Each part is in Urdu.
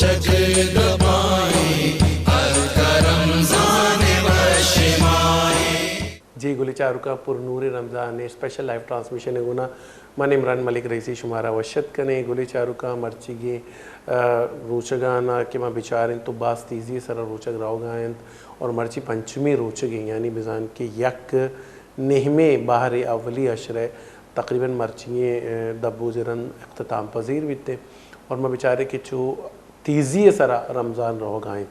روچک گپائیں ہر رمضان وشمائیں. جی گلی چارکا پر نور رمضان اسپیشل لائیو ٹرانسمیشن ہے گنا من عمران ملک رئیسی شمارا وشت کنے گلی چارکا مرچی روچگانا کہ ما بیچاریں تو باس تیزی سر روچگ راو گائیں اور مرچی پنچمی روچگیں یعنی بزان کے یک نہمے باہر اولی عشرے تقریباً مرچی دبو زرن اختتام پذیر بیتے اور ما بیچارے کہ چو تیزی سر رمضان رو گائیں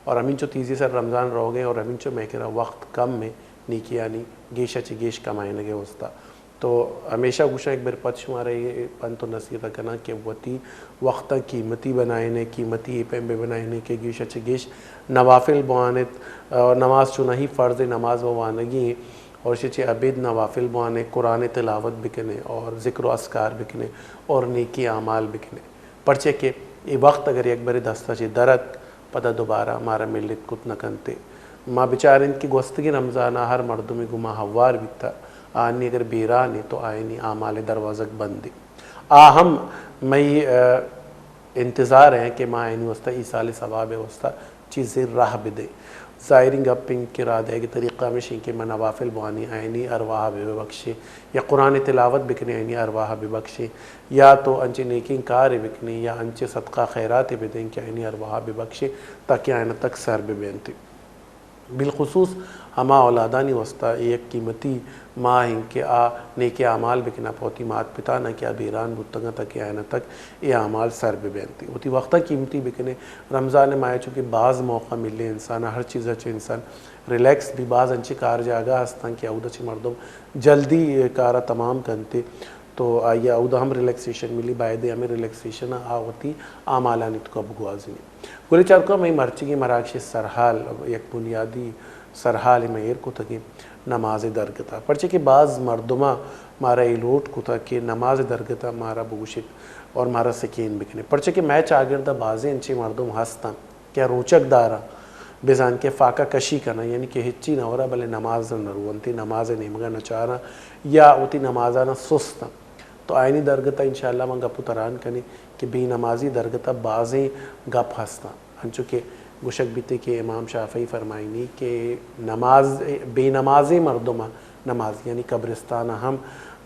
اور ہمیں چو تیزی سر رمضان رو گئے اور ہمیں چو میں کہہ وقت کم میں نیکی یعنی گیشہ چی گیش کمائیں لگے ہوستا تو ہمیشہ گوشہ ایک بار پت شمارے پنتو نصیحتہ کنا کہ وطی وقتا قیمتی بنائنے قیمتی پیمبے بنائنے کہ گیشہ چی گیش نوافل بوانت نماز چونہ ہی فرض نماز بوانگی ہیں اور شچے عبید نوافل بوانے قرآن تلاوت بکنے اور ذکر و اذکار بکنے اور نیکی اعمال بکنے پرچے کہ یہ وقت اگر ایک بار دستا چی درد پتہ دوبارہ ہمارا ملت کت نکنتے ما بیچارن کی گوستگی رمضانہ ہر مردوں میں گما ہوار بیتا آنی اگر بیرانی تو آئینی اعمال دروازک بندی آہم میں انتظار ہیں کہ ما آئینی وستا ایسال ثواب وستا چیزیں راہ بدے ظاہرین گپنگ کی راہ دے گی طریقہ میں شنکہ میں نوافل بوانی آئینی ارواح بے بخشے یا قرآن تلاوت بکنے آئینی ارواح بے بخشے یا تو انچے نیکین کار بکنے یا انچے صدقہ خیرات بدیں کہ آئینی ارواح بے بخشے تاکہ آئینہ تک سر بے بینتے بالخصوص ہما اولادانی وسطہ ایک قیمتی ماں ہیں کہ نیک اعمال بکنا پوتی مات پتا نہ کیا بیران بتگا تک آئینہ تک یہ اعمال سر بے بینتی ہوتی وقتہ قیمتی بکنے رمضان میں آئے چونکہ بعض موقع ملے انسان ہر چیز اچھے انسان ریلیکس بھی بعض انچے کار جاگا ہستان کہ اودہ چھ مردم جلدی کارا تمام کنتے تو آئیے اودہ ہم ریلیکسیشن ملی بائدے ہمیں ریلیکسیشن آوتی اعمالانی تو کب گوازنی گولی چارکا میں مرچی کی مراکش سرحال یک بنیادی سرحال مہیر کو تھا کہ نماز درگتا پرچہ کہ بعض مردمہ مارا ایلوٹ کو تھا کہ نماز درگتا مارا بوشت اور مارا سکین بکنے پرچہ کہ میں چاگردہ بعضی انچی مردم ہستا کیا روچک دارا بزان کے فاقہ کشی کرنا یعنی کہ ہچی نہ ہو رہا بلے نماز نہ روانتی نماز نیمگا نہ چارا یا اوتی نمازہ نہ سستا تو آئینی درگتا انشاءاللہ من گپو تران کنی کہ بی نمازی درگتا بعضی گپ ہستا ہنچو کہ گوشک بیتے کہ امام شافعی فرمائنی کہ نماز بے نمازی مردمہ نماز یعنی قبرستان ہم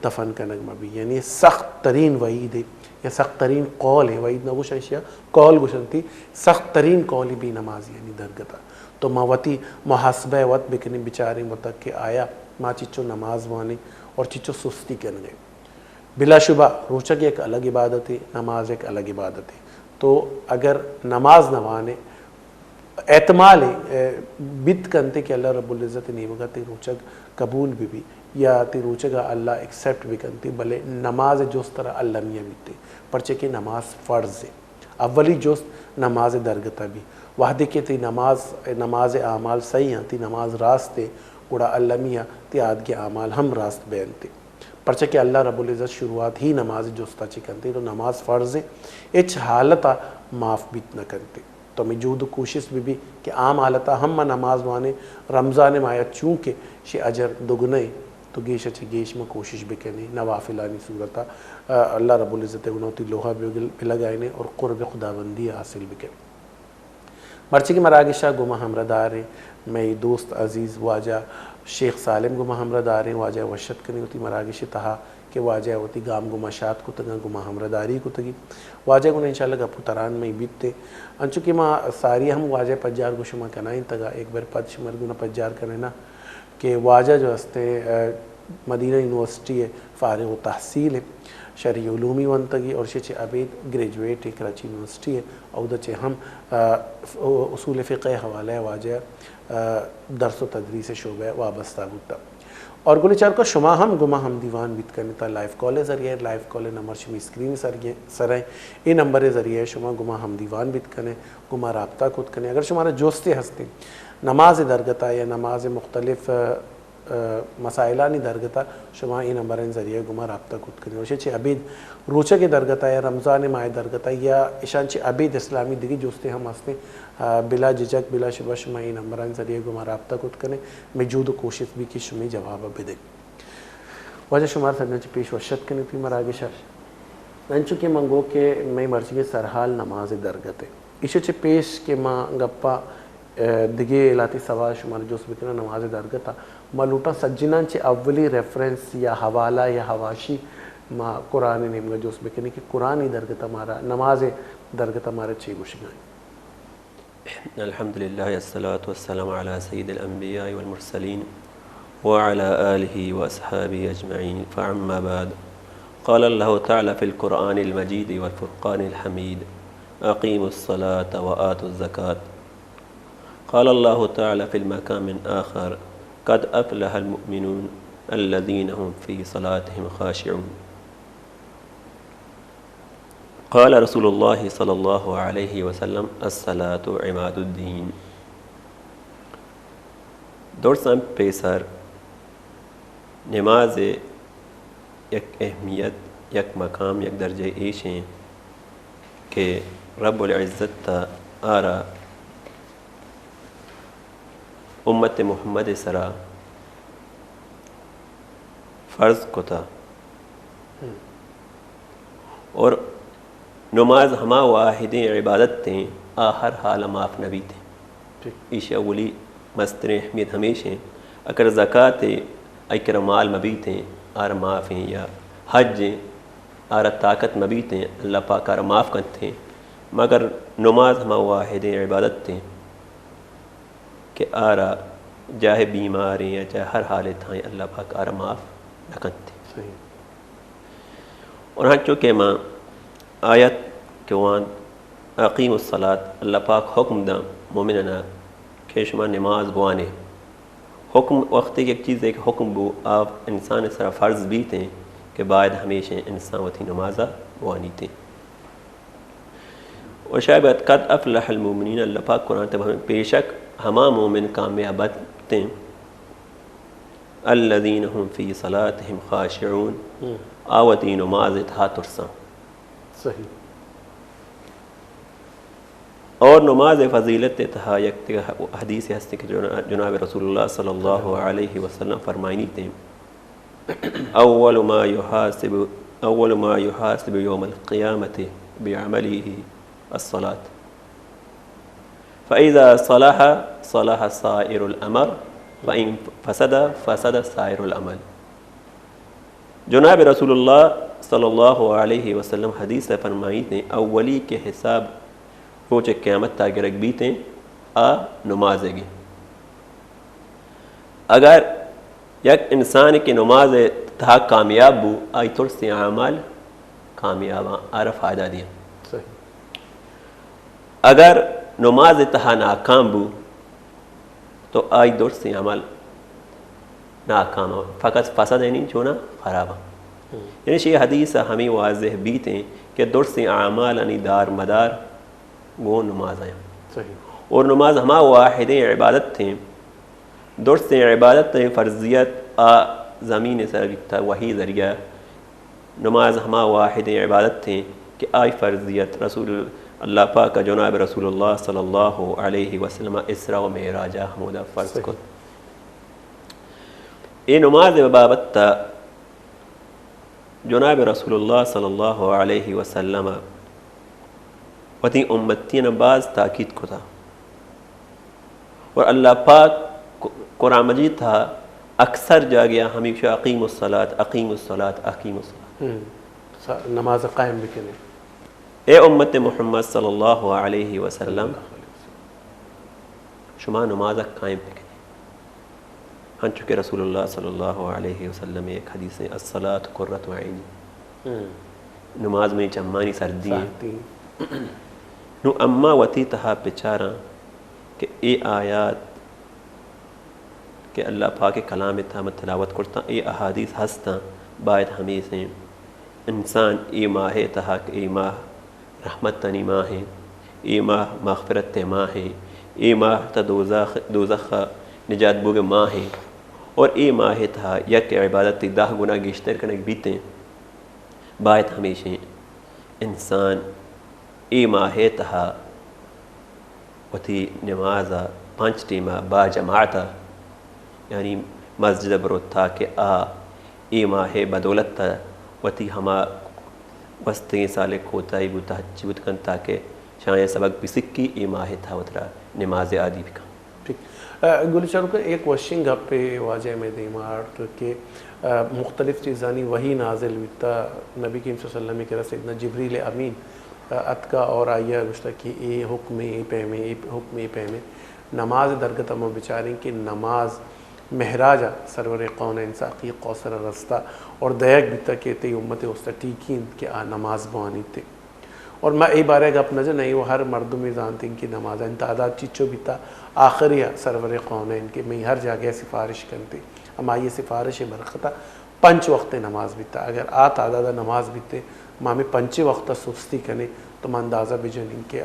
دفن کنگ مبی یعنی سخت ترین وعید ہے یا سخت ترین قول ہے وعید نہ گوشہ اشیاء قول گوشنتی سخت ترین قولی بی نماز یعنی درگتا تو موتی محاسبہ وقت بکنے بچاریں متک کہ آیا ماں چچو نماز وانے اور چچو سستی کن گئے بلا شبہ روچک ایک الگ عبادت ہے نماز ایک الگ عبادت ہے تو اگر نماز نوانے اعتمال بیت کنتے کہ اللہ رب العزت نیمگا تی روچک قبول بھی یا تی روچگا اللہ ایکسیپٹ بھی کنتی بلے نماز جوست طرح اللہ میاں بیتے پرچے کہ نماز فرض ہے اولی جوست نماز درگتا بھی وحدے کہ تی نماز اعمال صحیح ہیں تی نماز راست ہے گوڑا اللہ میاں تی آدھ کے اعمال ہم راست بیانتے پرچہ کہ اللہ رب العزت شروعات ہی نماز جوستا چی کنتے تو نماز فرض ہے اچھ حالتا معاف بیت نہ کنتے تو میں جود کوشش بھی کہ عام حالتا ہم نماز وانے رمضان میں آیا چونکہ شی اجر دگنے تو گیش اچھے گیش میں کوشش بکنے نوافلانی صورتا اللہ رب العزت گنوتی لوہا بھی لگائنے اور قرب خداوندی حاصل بکنے مرچی کی مراگشہ گمہ ہمرہ داریں میں دوست عزیز واجہ شیخ سالم گمہ ہمرہ داریں واجہ وشت کنی ہوتی مراگش تہا کہ واجہ ہوتی گام گمہ شاد کو تگا گمہ ہمرہ داری کو تگی واجہ گنہ انشاءاللہ گپو تران میں بیتے انچو ماں ساری ہم واجہ پجار کو شما کنائیں تگا ایک بار پد شمر گنہ پجار کرنا کہ واجہ جو ہستے مدینہ یونیورسٹی ہے فارغ و تحصیل ہے شرعی علومی ونتگی اور شچے عبید گریجویٹ ہے کراچی یونیورسٹی ہے اور چے ہم اصول فقہ حوالہ واجہ درس و تدریس شعبہ وابستہ بودتا اور گلی چار کو شما ہم گما ہم دیوان بیت کرنے تا لائف کال ذریعے لائف کال نمبر شمی اسکرین سر ہے یہ نمبر ذریعے شما گما ہم دیوان بیت کرنے گما رابطہ کت کرنے اگر شمارا جوستے ہستے نماز درگتا یا نماز مختلف مسائلانی درگتا شما این نمبرین ذریعے گما رابطہ کت کرنے وشے چھے عبید روچہ کے درگتا یا رمضان ماہ درگتا یا اشان چھے عبید اسلامی دیگی جوستے ہم ہستے بلا ججک بلا شبہ شما این نمبرین ذریعے گما رابطہ کت کرنے میں جود و کوشش بھی کی شمی جواب بدے وجہ شمار سرنے چھے پیش وشت کرنے تھی مراگشہ ننچو کہ منگو کہ میں مرچی سرحال نماز درگتے ایشو چے پیش کہ ماں گپا دگے لاتی سوا شمار جو سبکنا نماز درگتا ما لوٹا سجنان چے اولی ریفرنس یا حوالہ یا حواشی ما قرآن نیم گا جو سبکنے کہ قرآن درگتا مارا نماز درگتا مارا چی گوشگائیں. الحمد لله والصلاة والسلام على سيد الأنبياء والمرسلين وعلى آله وأصحابه أجمعين فعما بعد قال الله تعالى في القرآن المجيد والفرقان الحميد أقيموا الصلاة وآتوا الزكاة. قال الله تعالى في المكان من آخر قد أفلح المؤمنون الذين هم في صلاتهم خاشعون. قال رسول الله صلی اللہ علیہ وسلم الصلاة عماد الدین. دوستان پیسر نماز یک اہمیت یک مقام یک درجہ ایش ہیں کہ رب العزت تا آرا امت محمد سرا فرض کو تھا اور نماز ہما واحدیں عبادت تھیں ہر حال معاف نبی تھیں. ایش اولی مستر اہمیت ہمیشہ اگر زکوٰۃ اکر مال مبی تھیں آر معاف ہیں یا حج آر طاقت مبی تھیں اللہ پاک آر معاف کرتے ہیں مگر نماز ہما واحدیں عبادت تھیں کہ آرا جاہے بیمار ہیں یا چاہے ہر حالت ہیں اللہ پاک آر معاف نہ کرتے. اور ہاں چونکہ ماں آیت کہ وان اقیم الصلاة اللہ پاک حکم دا مومننا کہ شما نماز بوانے حکم وقتی ایک چیز ہے کہ حکم بو آپ انسان سرا فرض بھی تھیں کہ بعد ہمیشہ انسان وتی نمازہ بوانی تھیں. اور شاید قد افلح المؤمنین اللہ پاک قرآن تب ہمیں بے شک ہما مومن کامیابت تھیں الذین هم فی صلاتهم خاشعون آوتی نماز تھا ترساں. صحیح. اور نماز فضیلت تہا یک حدیث ہستی کہ جناب رسول اللہ صلی اللہ علیہ وسلم فرمائنی تھے اول ما يحاسب یوم القیامت بعمله الصلاة فإذا صلح صلح سائر العمل فإن فسد فسد سائر العمل. جناب رسول اللہ صلی اللہ علیہ وسلم حدیث فرمائی تھیں اولی کے حساب روچ قیامت تاکہ رکھ بھی تھیں نماز گی. اگر یک انسان کی نماز تھا کامیاب بو آئی تھوڑ سے اعمال کامیاب آر فائدہ دیا. اگر نماز تہا ناکام بو تو آئی دور سے عمل ناکام ہو فقط فسد ہے نہیں چھونا خراب. یعنی یہ حدیث ہمیں واضح بھی تھیں کہ دور سے اعمال انی دار مدار وہ نماز ہیں. اور نماز ہما واحد عبادت تھیں دور سے عبادت فرضیت زمین سر وہی ذریعہ نماز ہما واحد عبادت تھیں کہ آئی فرضیت رسول اللہ پاک کا جناب رسول اللہ صلی اللہ علیہ وسلم اسراء و معراج حمودہ فرض کو. یہ نماز بابت جناب رسول اللہ صلی اللہ علیہ وسلم وتی امتین بعض تاکید کو تھا اور اللہ پاک قرآن مجید تھا اکثر جا گیا ہمیشہ اقیم الصلاۃ اقیم الصلاۃ اقیم الصلاۃ نماز قائم بکنے. اے امت محمد صلی اللہ علیہ وسلم شما نماز قائم بکنے. ہن چکے رسول اللہ صلی اللہ علیہ وسلم ایک حدیث ہے الصلاۃ قرۃ عینی نماز میں چمانی سردی ہے نو اما وتی تہا پچارا کہ اے آیات کہ اللہ پاک کلام تھا میں تلاوت کرتا اے احادیث ہستا باید ہمیں سے انسان اے ماہ تہا کہ اے ماہ رحمت تنی ماہ ہے اے ماہ مغفرت ماہ ہے اے ماہ تا دوزخ نجات بوگ ماہ ہے اور اے ماہ تھا یک عبادت 10 گنا گشتر کنک بیتے باید ہمیشہ انسان اے ماہ تہا وتی نماز 5 ٹیمہ با جماعتا یعنی مسجد بروتا کہ اے ماہ بدولت تا وتی ہما وسطی سال کوتاہی بوتا ہچی بوت کن تاکہ شاید سبق بسکی ای ماہ تھا وطرا نماز عادی بھی کن. ٹھیک گلی چاروں کا ایک وشنگ گپ پہ واجہ میں دیمار کہ مختلف چیزانی وہی نازل ہوتا نبی کریم صلی اللہ علیہ وسلم کے سیدنا جبریل امین اتکا اور آئیہ گشتہ کی اے حکم اے پیمے اے حکم اے پیمے نماز درگتہ میں بچاریں کہ نماز مہراجہ سرور قون انساقی قوسر رستہ اور دیکھ بیتا کہتے امت استا ٹیکین کہ نماز بوانی تھے اور میں ای بارے گپ نظر نہیں وہ ہر مردمی جانتے ہیں کہ نماز ان تعداد چیچو بیتا آخری سرور قون ان کے میں ہر جگہ سفارش کرتے اما یہ سفارش برختہ 5 وقت نماز بیتا اگر تعداد نماز بیتے ماں میں 5 وقت سستی کنے تو میں اندازہ بجنیں کہ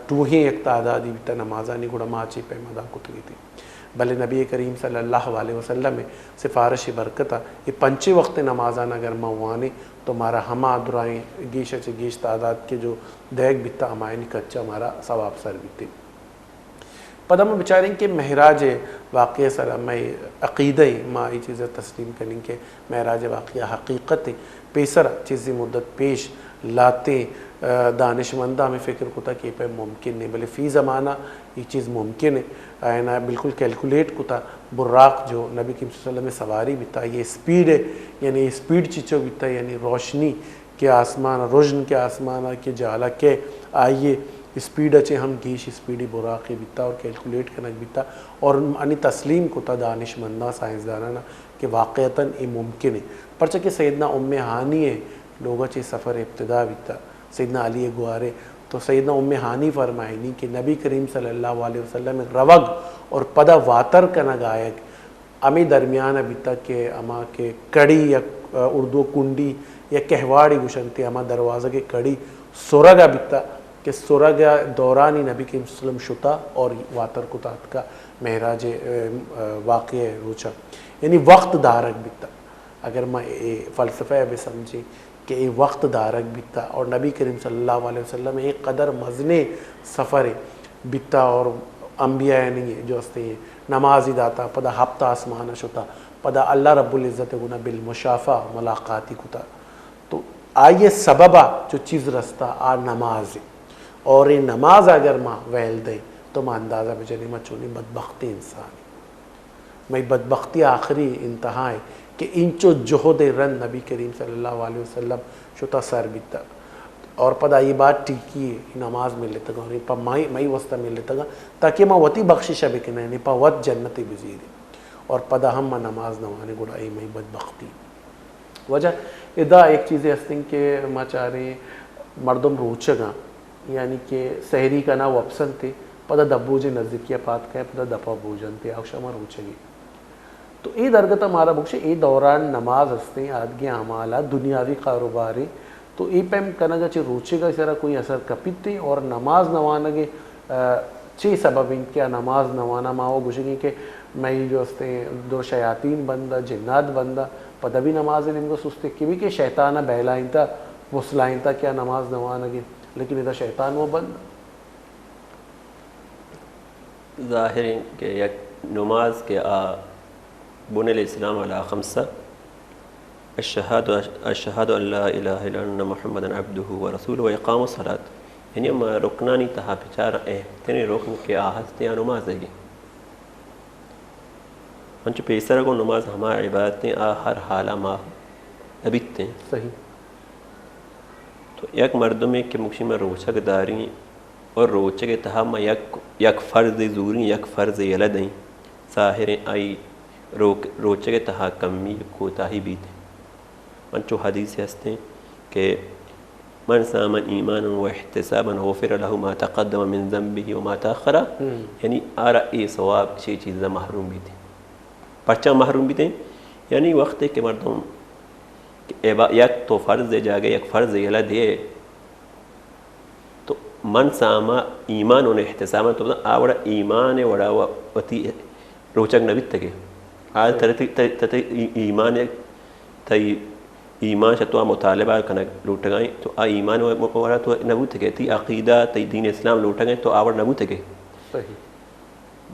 ٹو ہی ایک تعدادی بیتا نمازانی گوڑا ماچی پہ مدہ کتگی تھی بلے نبی کریم صلی اللہ علیہ وسلم میں سفارش برکتہ یہ 5 وقت نمازان اگر موانے تو ہمارا ہما درائیں گیشہ چے گیش تعداد کے جو دیکھ بیتا ہمائنی کچا ہمارا ثواب سر بیتے پدہ میں بچاریں کہ مہراج واقعہ سر میں عقیدہ ماں یہ چیزیں تسلیم کریں کہ مہراج واقعہ حقیقت پیسر چیزی مدت پیش لاتے دانش مندہ میں فکر کتا کہ پہ ممکن نہیں بلے فی زمانہ یہ چیز ممکن ہے آئینہ بالکل کیلکولیٹ کتا براق جو نبی کریم صلی اللہ علیہ وسلم میں سواری بیتا یہ سپیڈ ہے یعنی سپیڈ چیچو بیتا یعنی روشنی کے آسمان روشن کے آسمان کے جالا کے آئیے سپیڈ اچھے ہم گیش سپیڈی براقی بیتا اور کیلکولیٹ کنک بیتا اور انہی تسلیم کتا دانش مندہ سائنسدانہ کہ واقعتاً یہ ممکن ہے پرچہ کہ سیدنا ام ہانی ہے لوگا چی سفر ابتدا بیتا سیدنا علی گوارے تو سیدنا ام ہانی فرمائنی کہ نبی کریم صلی اللہ علیہ وسلم روگ اور پدہ واتر کا نگائک امی درمیان بیتا کہ اما کے کڑی یا اردو کنڈی یا کہواڑی گشنتی اما دروازہ کے کڑی سورگا بیتا کہ سورگا دورانی نبی کریم صلی اللہ علیہ وسلم شتا اور واتر کتات کا مہراج واقع روچا یعنی وقت دارک بیتا اگر میں فلسفہ بھی سمجھیں کہ یہ وقت دارک بیتا اور نبی کریم صلی اللہ علیہ وسلم ایک قدر مزنے سفر بیتا اور انبیاء یعنی جو ہستے ہیں نمازی داتا پدا ہفتہ آسمانہ شتا پدا اللہ رب العزت گنا بالمشافہ ملاقاتی کتا تو آئیے سببہ جو چیز رستا نماز اور یہ نماز اگر ماں ویل دیں تو ماں اندازہ بجنی ماں چونی بدبختی انسانی میں بدبختی آخری انتہا ہے کہ انچو جہد رن نبی کریم صلی اللہ علیہ وسلم شتا سر بیتا اور پدا یہ بات ٹھیکی ہے نماز میں لیتا گا اور پا مائی وسطہ میں لیتا گا تاکہ ماں وطی بخشش بکنے ہیں پا وط جنتی بزیری اور پدا ہم ماں نماز نوانے گڑائی میں بدبختی وجہ ادا ایک چیزیں ہستیں کہ ماں چاہ رہے مردم روچگاں یعنی کہ سحری کا نا وپسن تھے پدا دبو جے نزدیکیہ پات کا ہے پدا دپا بوجن تھے آکشا ماں روچگی تو ای درگتا مارا بخشے ای دوران نماز ہستے آدگی عمالہ دنیاوی کاروباری تو ای پیم کنگا چی روچے گا سرا کوئی اثر کپیتے اور نماز نوانگے چی سبب ان کیا نماز نوانا ماں گوشے گی کہ میں جو ہستے دو شیاطین بندہ جنات بندہ پدا بھی نماز ان کو سستے کی بھی کہ شیطانہ بہلائیں تا وصلائیں تا کیا نماز نوانگے لیکن ادھا شیطان وہ بند ظاہر ہے کہ یک نماز کے بنی الاسلام علی خمسہ اشہد ان لا الہ الا اللہ محمد عبدہ ورسولہ و اقام الصلاۃ یعنی ہم رکنانی تہا پچار تینے رکن کے ہستے نماز ہے گی انچہ پیسر کو نماز ہمارا عبادتیں ہر حالہ ماں ابیتتے ہیں صحیح تو یک مردم ہے کہ مکشی میں روچک داری اور روچک تہا میں یک فرض زوری یک فرض یلدیں ظاہر آئی روچک تہا کمی کوتاہی بھی تھے انچو حدیث ہستے کہ من سامن ایمانا و احتسابا غفر له ما تقدم من ذنبه وما تاخر یعنی آرہ ای ثواب چی چیزیں محروم بھی تھے پرچہ محروم بھی تھے یعنی وقت ہے کہ مردم یک تو فرض جاگے یک فرض یلد ہے تو من ساما ایمان و احتسابا تو آوڑا ایمان وڑا وطی روچک نبیت تکے آج تر ایمان تی ایمان شتوا مطالبہ کنک لوٹ گئیں تو ایمان وڑا تو نبوت تکے تی عقیدہ تی دین اسلام لوٹ گئیں تو آوڑ نبوت تکے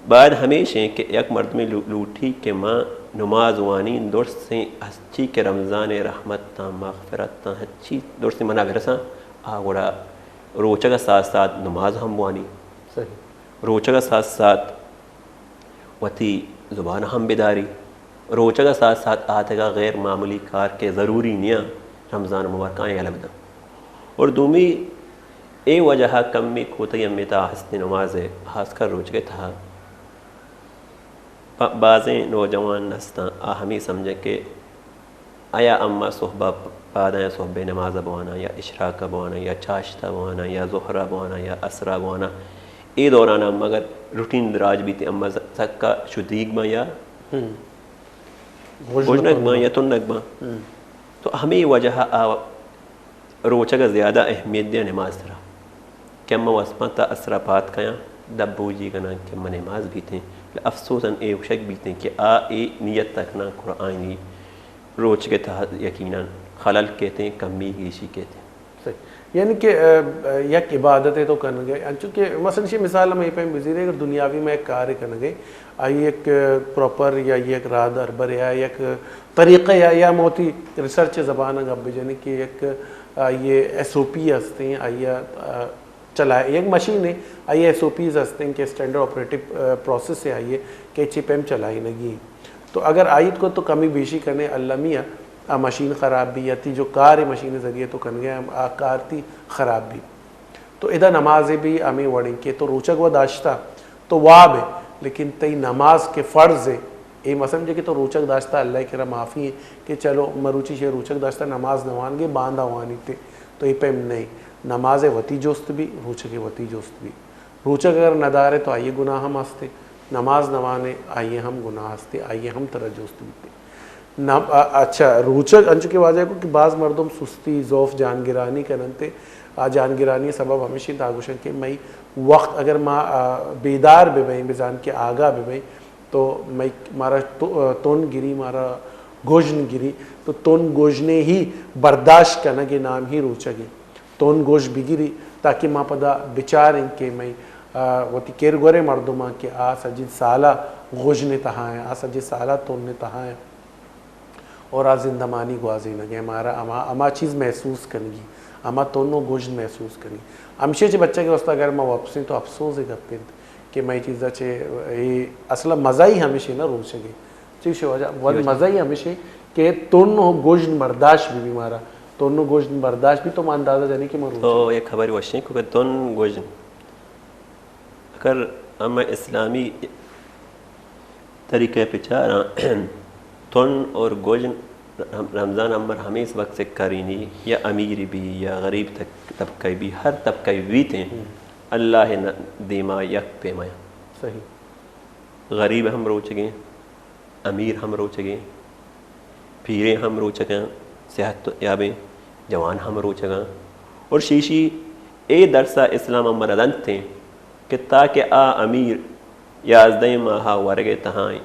بعد ہمیشہ کہ یک مرد میں لوٹھی کہ ماں نماز وانی درست سے ہچی کے رمضان رحمت تا مغفرت تا ہچی درست سے منع برساں آگوڑا روچہ کا ساتھ ساتھ نماز ہم وانی صحیح روچہ کا ساتھ ساتھ وتی زبان ہم بیداری روچہ کا ساتھ ساتھ آتے گا غیر معمولی کار کے ضروری نیا رمضان مبارکان یا لبدا اور دومی اے وجہ کمی کوتی امیتا حسن نماز ہے خاص کر روچ کے تھا بعضیں نوجوان نستاں ہمیں سمجھے کہ آیا اما صحبہ بعد آیا صحبہ نماز بوانا یا اشراق بوانا یا چاشتہ بوانا یا ظہرہ بوانا یا اسرہ بوانا اے دوران اما اگر روٹین دراج بھی تھی اما سکا شدیگ ما یا گوشنک ما یا تنک ما تو ہمیں وجہ روچہ کا زیادہ اہمیت دیا نماز ترا کہ اما واسمہ تا اسرہ پات کیا دبو جی گنا کہ اما نماز بھی تھیں افسوساً اے شک بھی تھیں کہ اے نیت تک نہ قرآنی روچ کے تحت یقیناً خلل کہتے ہیں کمی گیشی کہتے ہیں صحیح یعنی کہ یک عبادتیں تو کرنے گئے چونکہ مثلا یہ مثال ہم یہ پہ بزیر ہے اگر دنیاوی میں ایک کار کرنے گئے آئی ایک پراپر یا ایک راد اربر یا ایک طریقہ یا موتی ریسرچ زبان اگر بجانے کہ ایک یہ ایس او پی ہستے ہیں آئیے چلائے ایک مشین ہے آئیے ایس او پیز ہستے ہیں کہ اسٹینڈرڈ آپریٹو پروسیس سے آئیے کہ چپ ایم چلائی نگی تو اگر آئیت کو تو کمی بیشی کرنے اللہ میاں مشین خراب بھی یا تی جو کار مشین ذریعے تو کن گیا کار تھی خراب بھی تو ادھا نمازیں بھی ہمیں وڑیں کے تو روچک و داشتہ تو واب ہے لیکن تی نماز کے فرض ہے اے مسئلہ کہ تو روچک داشتہ اللہ کرا معافی ہے کہ چلو مروچی شے روچک داشتہ نماز نوان گے باندھا ہوانی تھے تو یہ پیم نہیں نماز وتی جوست بھی روچک وتی جوست بھی روچک اگر ندارے تو آئیے گناہ ہم ہستے نماز نوانے آئیے ہم گناہ ہستے آئیے ہم طرح جوست بھی اچھا روچک انچو کے واضح کو کہ بعض مردم سستی ذوف جانگرانی کرنتے جانگرانی سبب ہمیشہ داگوشن کہ میں وقت اگر ماں بیدار بے بھئی بزان کے آگاہ بے بھئی تو میں مارا تون گری مارا گوجن گری تو تون گوجنے ہی برداشت کرنا کے نام ہی روچگے تون گوش بگیری تاکہ ماں پدا بچاریں کہ میں وتی کیر گورے مردماں کہ سجد سالہ گوجنے تہائیں سجد سالہ توننے تہائیں اور زندمانی گوازی نگے ہمارا اما چیز محسوس کرنگی اما تونوں گوشت محسوس کرنی ہمشہ چے بچہ کے واسطہ اگر میں واپسیں تو افسوس ہے گپیں کہ میں چیزا چے یہ اصلا مزہ ہی ہمیشہ نہ روچ گے چیز وجہ وہ مزہ ہی ہمیشہ کہ تونوں گوشت برداشت بھی مارا تونوں گوشت برداشت بھی تو میں اندازہ جانے کہ میں روچ تو ایک خبر وشیں کہ تون گوشت اگر ہم اسلامی طریقے پہ چاہ رہا تون اور گوشت رمضان عمر ہمیں اس وقت سے کرینی یا امیر بھی یا غریب طبقہ بھی ہر طبقہ بھی تھے اللہ دیما یک پیمایا صحیح غریب ہم روچ گئے امیر ہم روچ گئے پیریں ہم روچ گئے صحت یابیں جوان ہم روچ گئے اور شیشی اے درسہ اسلام عمر ادن تھے کہ تاکہ امیر یازدیں ماہا ورگے تہائیں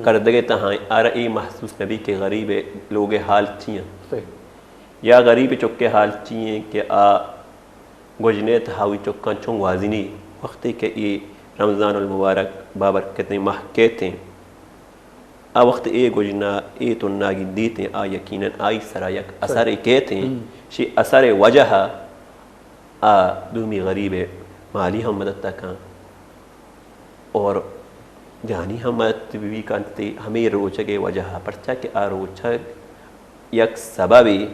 کردگے تہائیں ای محسوس نبی کہ غریب لوگ حال چیئیں یا غریب چکے حال چیئیں کہ گجنے تہاوی چکاں چونگ واضنی وقتی کہ یہ رمضان المبارک بابرکتیں ماہ کہتے ہیں وقت اے گجنا اے تناگی دیتے یقیناً آئی سرا یک اثر کہتے ہیں شی اثر وجہ دومی غریب مالی ہم مدد تکاں اور جانی ہم مدد بھی کرتے ہمیں روچگے وجہ پرچا کہ روچگ یک سببی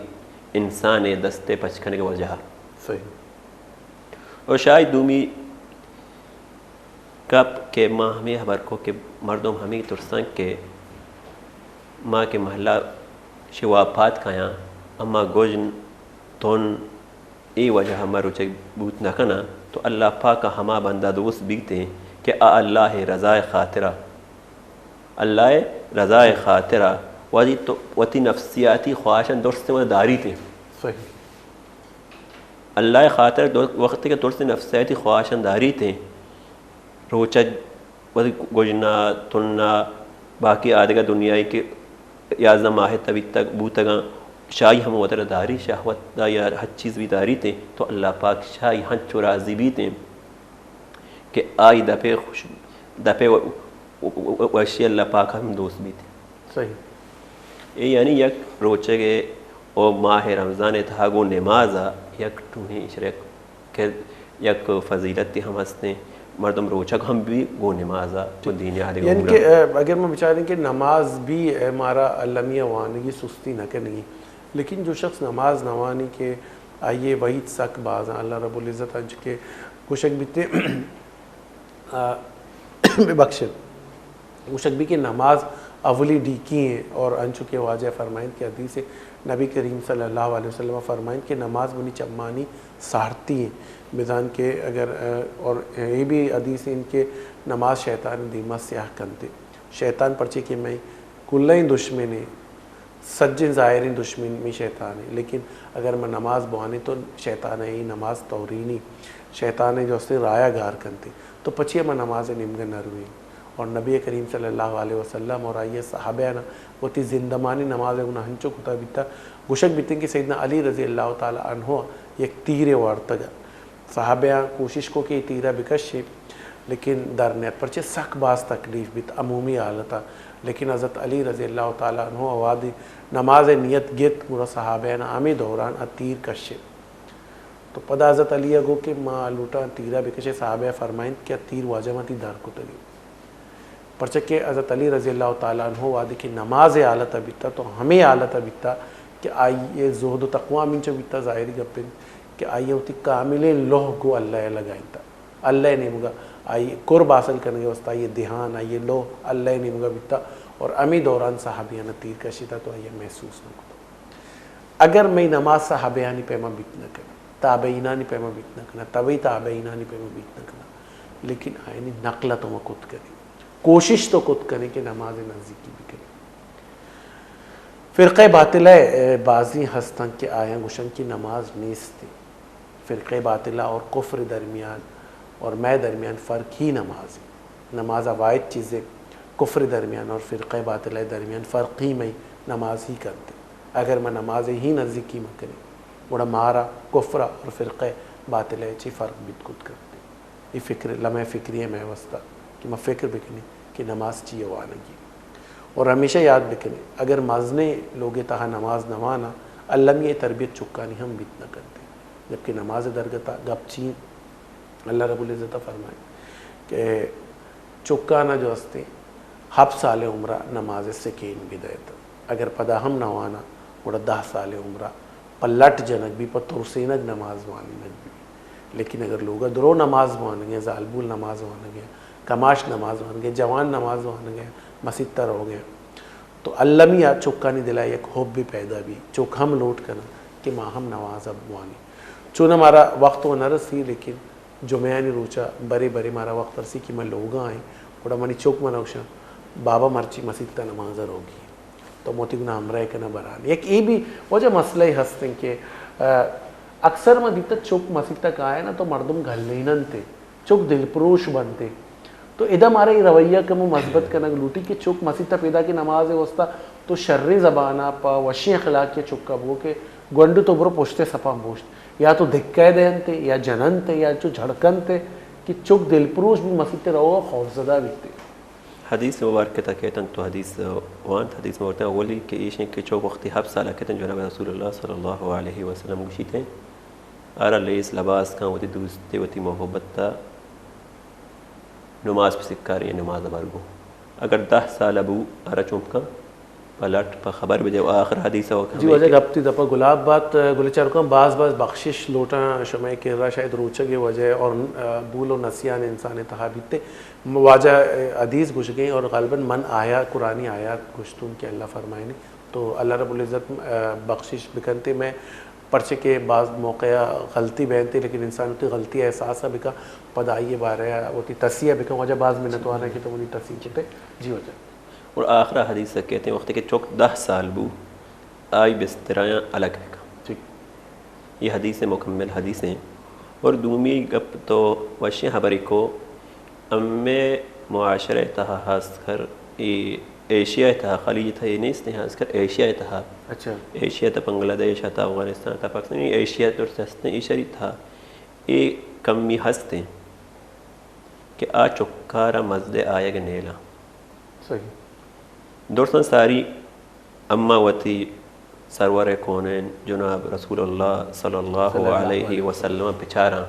انسان دستے پچکنے کے وجہ صحیح اور شاید دومی کب کہ ماں ہمیں خبر کو کہ مردم ہمیں ترسن کہ ماں کے محلہ شوافات کھایاں اما گوجن تون ای وجہ ہمیں روچگ بوت نہ کنا تو اللہ پاک ہما بندہ دوست بیتے ہیں کہ اللہ رضائے خاطرہ اللہ رضائے خاطرہ وتی نفسیاتی خواہشاً درست میں داری تھے صحیح اللہ خاطر وقت کے درست نفسیاتی خواہشاً داری تھے روچج گجنا تننا باقی آدھگا دنیای کے یازدہ ماہ تبھی تک بوتگاں شاہی ہم وطر داری شہوت دا یا ہر چیز بھی داری تھے تو اللہ پاک شاہی ہنچ و راضی بھی تھے کہ آئی دفعہ خوش دپے وشی اللہ پاک ہم دوست بھی تھے صحیح یعنی یک روچے گے او ماہ رمضان تھا گو نمازا یک ٹونی اشرک کہ یک فضیلت ہم ہستے مردم روچک ہم بھی گو نمازا تو دین علی یعنی کہ اگر میں بچاریں کہ نماز بھی ہمارا علمیہ وانگی سستی نہ کرنی لیکن جو شخص نماز نوانی کے آئیے وہی سک باز ہیں اللہ رب العزت انج کے گوشک بیتے بخشن گوشک بھی کہ نماز اولی ڈیکی ہیں اور انچو کے واجہ فرمائیں کہ حدیث نبی کریم صلی اللہ علیہ وسلم فرمائیں کہ نماز بنی چمانی سارتی ہیں بزان کے اگر اور یہ بھی حدیث ان کے نماز شیطان دیمہ سیاہ کنتے شیطان پرچے کہ میں کلیں دشمن سجن ظاہرین دشمن میں شیطان ہے لیکن اگر میں نماز بوانے تو شیطان ہے نماز تورینی شیطان ہے جو اس نے رایا گار کنتے تو پچھے میں نماز نمگن نرویں اور نبی کریم صلی اللہ علیہ وسلم اور آئیے صحابہ نا وہ تی زندمانی نماز ہے انہا ہنچو کتا بیتا گوشک بیتیں کہ سیدنا علی رضی اللہ تعالیٰ عنہ یک تیرے وارتگا صحابہ کوشش کو کہ تیرہ بکشے لیکن در نیت پرچے سک باز تکلیف بیت عمومی حالتا لیکن حضرت علی رضی اللہ تعالیٰ عنہ آوادی نماز نیت گیت مورا صحابہ نا آمی دوران تیر کشے تو پدا حضرت علی گو کہ ماں لوٹا تیرہ بکشے صحابہ فرمائیں کہ تیر واجماتی دار کو تلی پرچہ حضرت علی رضی اللہ تعالیٰ عنہ وعدے کہ نماز حالت بیتا تو ہمیں حالت بیتا کہ آئیے زہد و تقوی من چا بیتا ظاہری گپن کہ آئیے ہوتی کامل لوہ کو اللہ لگائیں تا اللہ نے مگا آئیے قرب حاصل کرنے کے واسطہ آئیے دہان آئیے لوہ اللہ نے مگا بیتا اور امی دوران صحابیانہ تیر کشی تھا تو آئیے محسوس نہ کرتا اگر میں نماز صحابیانی پیما بیت نہ کرنا تابعینانی پیما بیت نہ کرنا طبعی تابعینانی پیما بیت نہ کرنا لیکن آئینی نقلہ تو میں کت کریں کوشش تو کت کریں کہ نماز نزدیکی بھی کریں فرقہ باطلہ بعضی ہستن کے آیاں گوشن کی نماز نیستی فرقہ باطلہ اور کفر درمیان اور میں درمیان فرق ہی نماز ہے نماز عوائد چیزیں کفر درمیان اور فرقہ باطلہ درمیان فرق ہی میں نماز ہی کرتے اگر میں نماز ہی نزدیکی میں کریں بڑا مارا کفرہ اور فرقہ باطلہ چی فرق بیت کت کرتے یہ فکر لمحہ فکری ہے میں وسطہ کہ میں فکر بکنے کہ نماز چیئے وانگی اور ہمیشہ یاد بکنے اگر مازنے لوگے تہا نماز نوانا اللہ میں یہ تربیت چکانی ہم بیت نہ کرتے جبکہ نماز درگتا گپ چین اللہ رب العزت فرمائے کہ چکانا جو ہستے ہب سال عمرہ نماز سکین بدایت اگر پدا ہم نوانا بڑا 10 سال عمرہ پلٹ جنک بھی پر ترسینک نماز وانی نک بھی لیکن اگر لوگا درو نماز وانگے زالبول نماز وانگے کماش نماز وانگے جوان نماز وانگے مسجد تر ہو گیا تو اللہ میاں چکا نہیں دلائے ایک حب بھی پیدا بھی چک ہم لوٹ کرنا کہ ماں ہم نواز اب وانی چون ہمارا وقت وہ نہ رسی لیکن جمعہ نہیں روچا بڑے بڑے ہمارا وقت رسی کہ میں لوگا آئیں بڑا منی چوک منوشا بابا مرچی مسجد تا نمازر ہوگی تو موتی گنا ہمراہ کنا بران ایک یہ بھی وجہ مسئلہ ہی ہستیں کہ اکثر میں دیتا چوک مسجد تک آئے نا تو مردم گھلینن تھے چوک دل پروش بنتے تو ادھا ہمارا یہ رویہ کم مثبت کرنا لوٹی کہ چوک مسجد تا پیدا کی نماز ہے وسطہ تو شر زبانہ پا وشی اخلاق کے چوک کا وہ کہ گونڈو تو برو پوشتے سپا پوشت یا تو دھکے دین تھے یا جنن تھے یا جو جھڑکن تھے کہ چوک دل پروش بھی مسجد تے رہو خوف زدہ بھی تھے حدیث مبارک تا کہتن تو حدیث وانت حدیث مبارک اولی کہ ایشن کے چوک وقتی حب سالہ کہتن جناب رسول اللہ صلی اللہ علیہ وسلم گوشیتے آرہ لیس لباس کان وتی دوستے وتی محبت تا نماز پہ سکار یہ نماز برگو اگر 10 سال ابو آرہ چونپ کا پلٹ پا خبر بجے آخر حدیث ہو جی وجہ گپتی دپا گلاب بات گلے چارکم بعض بخشش لوٹا شمع کے رہا شاید روچہ کے وجہ اور بول و نسیان انسان تحابیتے واجہ حدیث گوش گئیں اور غالباً من آیا قرآنی آیات گوشتون کہ اللہ فرمائے نے تو اللہ رب العزت بخشش بکنتے میں پرچے کے بعض موقع غلطی بہنتے لیکن انسان ہوتی غلطی احساسہ بکا پدائیے بارے ہوتی تسیہ بکا وجہ بعض منت آنا ہے کہ تو انہی تسیہ چتے جی وجہ اور آخرہ حدیث کہتے ہیں وقت کہ چوک 10 سال بو آئی بسترائیں الگ ہے یہ حدیث مکمل حدیث ہیں اور دومی گپ تو وشی حبری کو امی معاشرہ تہا حاص کر ایشیا تہا خلیج تھا یہ نہیں اس نے حاص کر ایشیا تہا اچھا ایشیا تا بنگلہ دیش تھا افغانستان تھا پاکستان ایشیا تو سستنے ایشری تھا یہ کمی ہستے کہ آ چکارا مزد آیا گنیلا صحیح دوستان ساری اما وتی سرور کونین جناب رسول اللہ صلی اللہ علیہ وسلم پچارا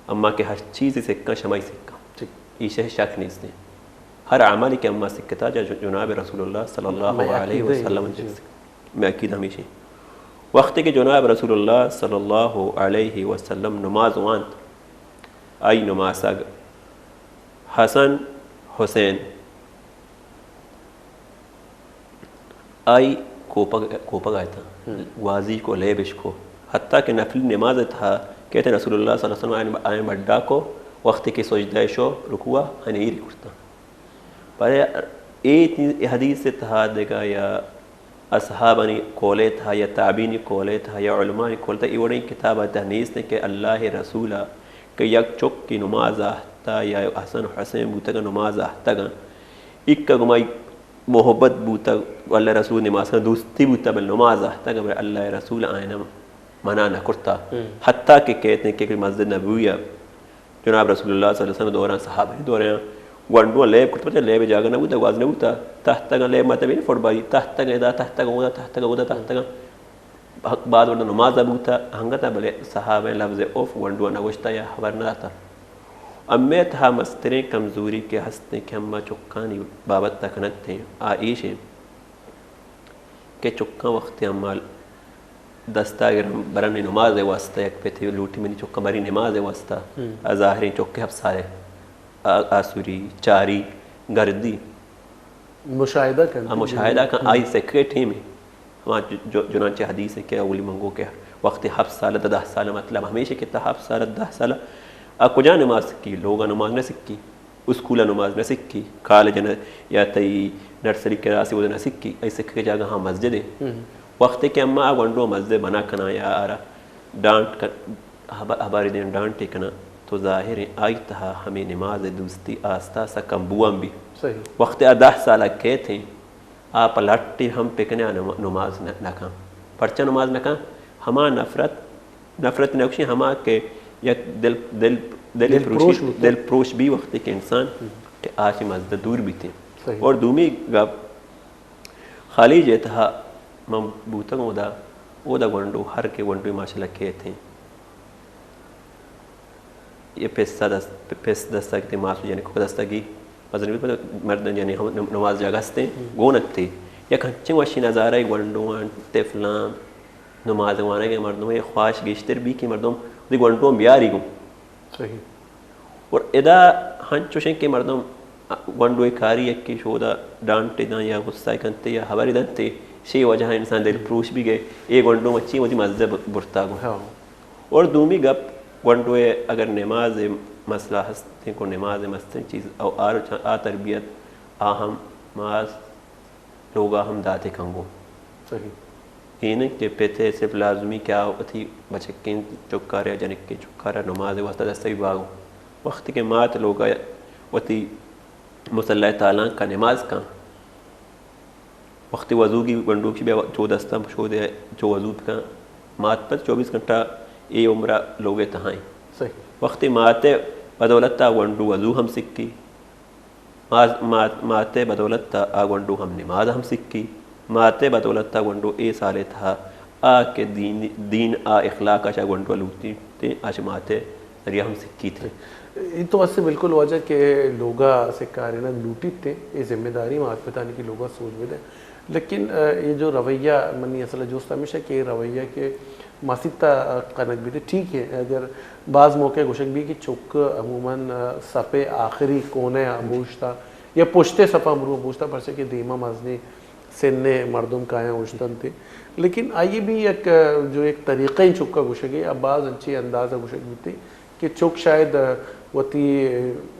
اما کے ہر چیز سکا شمائی سکا ایشہ شک نہیں سے ہر عمل کے اما سکتا جناب رسول اللہ صلی اللہ علیہ وسلم میں عقید ہمیشہ وقت کے جناب رسول اللہ صلی اللہ علیہ وسلم نماز وانت آئی نماز حسن حسین آئی کوپا گایا تھا واضی کو لیبش کو حتیٰ کہ نفل نماز تھا کہتے ہیں رسول اللہ صلی اللہ علیہ وسلم آئیں بڑا کو وقت کی سجدہ شو رکوع انہیر کرتا پر ایک حدیث سے تھا دیکھا یا اصحابانی کولے تھا یا تابعینی کولے تھا یا علماء کولے تھا ایوڑی کتاب تحنیس نے کہ اللہ رسولہ کہ یک چک کی نماز آہتا یا حسن حسین بوتا کا نماز آہتا گا ایک کا گمائی محبت بوتا اللہ رسول نماز کا دوستی بوتا بل نماز آہتا گا بل اللہ رسول آئینہ منع نہ کرتا حتیٰ کہ کہتے ہیں کہ مسجد نبویہ جناب رسول اللہ صلی اللہ علیہ وسلم دوران صحابہ دوران گوانڈو لیب کرتا پتا لیب جاگا نہ بوتا گواز نہ بوتا تحت گا لیب ماتا بھی فوٹ بائی تحت گا دا تحت گا اودا تحت گا اودا تحت گا بعد ورنہ نماز بوتا ہنگتا بلے صحابہ لفظ اوف گوانڈو نگوشتا یا خبر نہ آتا امی تھا مستریں کمزوری کے ہستے کہ ہم چکانی بابت تکنت تھے آئیشیں کہ چکا وقت عمال دستا برن نماز واسطہ یک پہ تھے لوٹی منی چکا بری نماز واسطہ ظاہریں چکے حب سارے آسوری چاری گردی مشاہدہ کرنا مشاہدہ کا آئی سیکریٹ ہی میں ہمارا جنانچہ حدیث ہے کہ اولی منگو کے وقت حب سالہ 10 سالہ مطلب ہمیشہ کہتا حب سالہ 10 سالہ کجا نماز سکی لوگا نماز نہ سکی اسکولہ نماز نہ سکی کالج یا تئی نرسری کے راسی وہ نہ سکی ایسے کہ جاگا ہاں مسجد ہے وقت کے اما گنڈو مسجد بنا کنا یا آرہ ڈانٹ ہمارے دین ڈانٹے کنا تو ظاہر آئی تہا ہمیں نماز دوستی آستا سا کمبوام بھی وقت 10 سالہ کے تھے آپ لٹی ہم پکنے نماز نہ کھاں پرچہ نماز نہ کھاں ہما نفرت نقشی ہما کے یک دل پروش بھی وقت کے انسان کہ آج مسجد دور بھی تھے اور دومی گا خالی جے تھا مم بوتا او دا گونڈو ہر کے گونڈو ماشاءاللہ کے تھے یہ پیس دستگی ماسو یعنی کو دستگی پزنی مردن یعنی نماز جاگستے گونک تھے یا کھنچنگ وشی نظارہ گونڈو انتے فلان نماز وانے کے مردوں میں خواہش گیشتر بھی کی مردوں دی گونڈو بیاری گوں اور ادا ہنچوشیں کے مردوں گونڈو کاری ایک کی شودا ڈانٹے داں یا غصہ کنتے یا حباری دنتے شی وجہ انسان دل پروش بھی گئے ایک گونڈو مچی وہ دی مسجد برتا گو اور دومی گپ گونڈو اگر نماز مسئلہ ہستے کو نماز مسئلہ چیز او آ تربیت آہم ماز لوگا ہم داتے کنگو اینک کے پیتے صرف لازمی کیا تھی بچکین چکاریا جنک کے چکارا نماز واسطہ دستی باغو وقت کے مات لوگا وتی مسلح تعالیٰ کا نماز کا وقت وضو کی گنڈو کی بھی جو دستہ شو دے جو وضو کا مات پر 24 گھنٹہ اے عمرہ لوگے تہائیں وقت ماتے بدولتا گنڈو وضو ہم سکی ماتے بدولتا آ گنڈو ہم نماز ہم سکی ماتے بدولتا گنڈو اے سالے تھا آ کے دین آ اخلاق آشا گنڈو لوٹی تھے آج ماتے ذریعہ ہم سکی تھے یہ تو اس سے بالکل وجہ کہ لوگا سے کارینہ لوٹی تھے یہ ذمہ داری مات پتانے کی لوگا سوچ بھی دے لیکن یہ جو رویہ منی اصلا جو ہمیشہ کہ رویہ کے ماسیتا کنک بھی تھے ٹھیک ہے اگر بعض موقع گوشک بھی کہ چک عموماً صفے آخری کونے بوشتا یا پشتے صفہ مرو بوشتا پرچہ کہ دیمہ مزنی سننے مردم کائیں اوشتن تھے لیکن آئیے بھی ایک جو ایک طریقہ ہی چک کا گوشک ہے اب بعض اچھی اندازہ گوشک بھی تھے کہ چک شاید وتی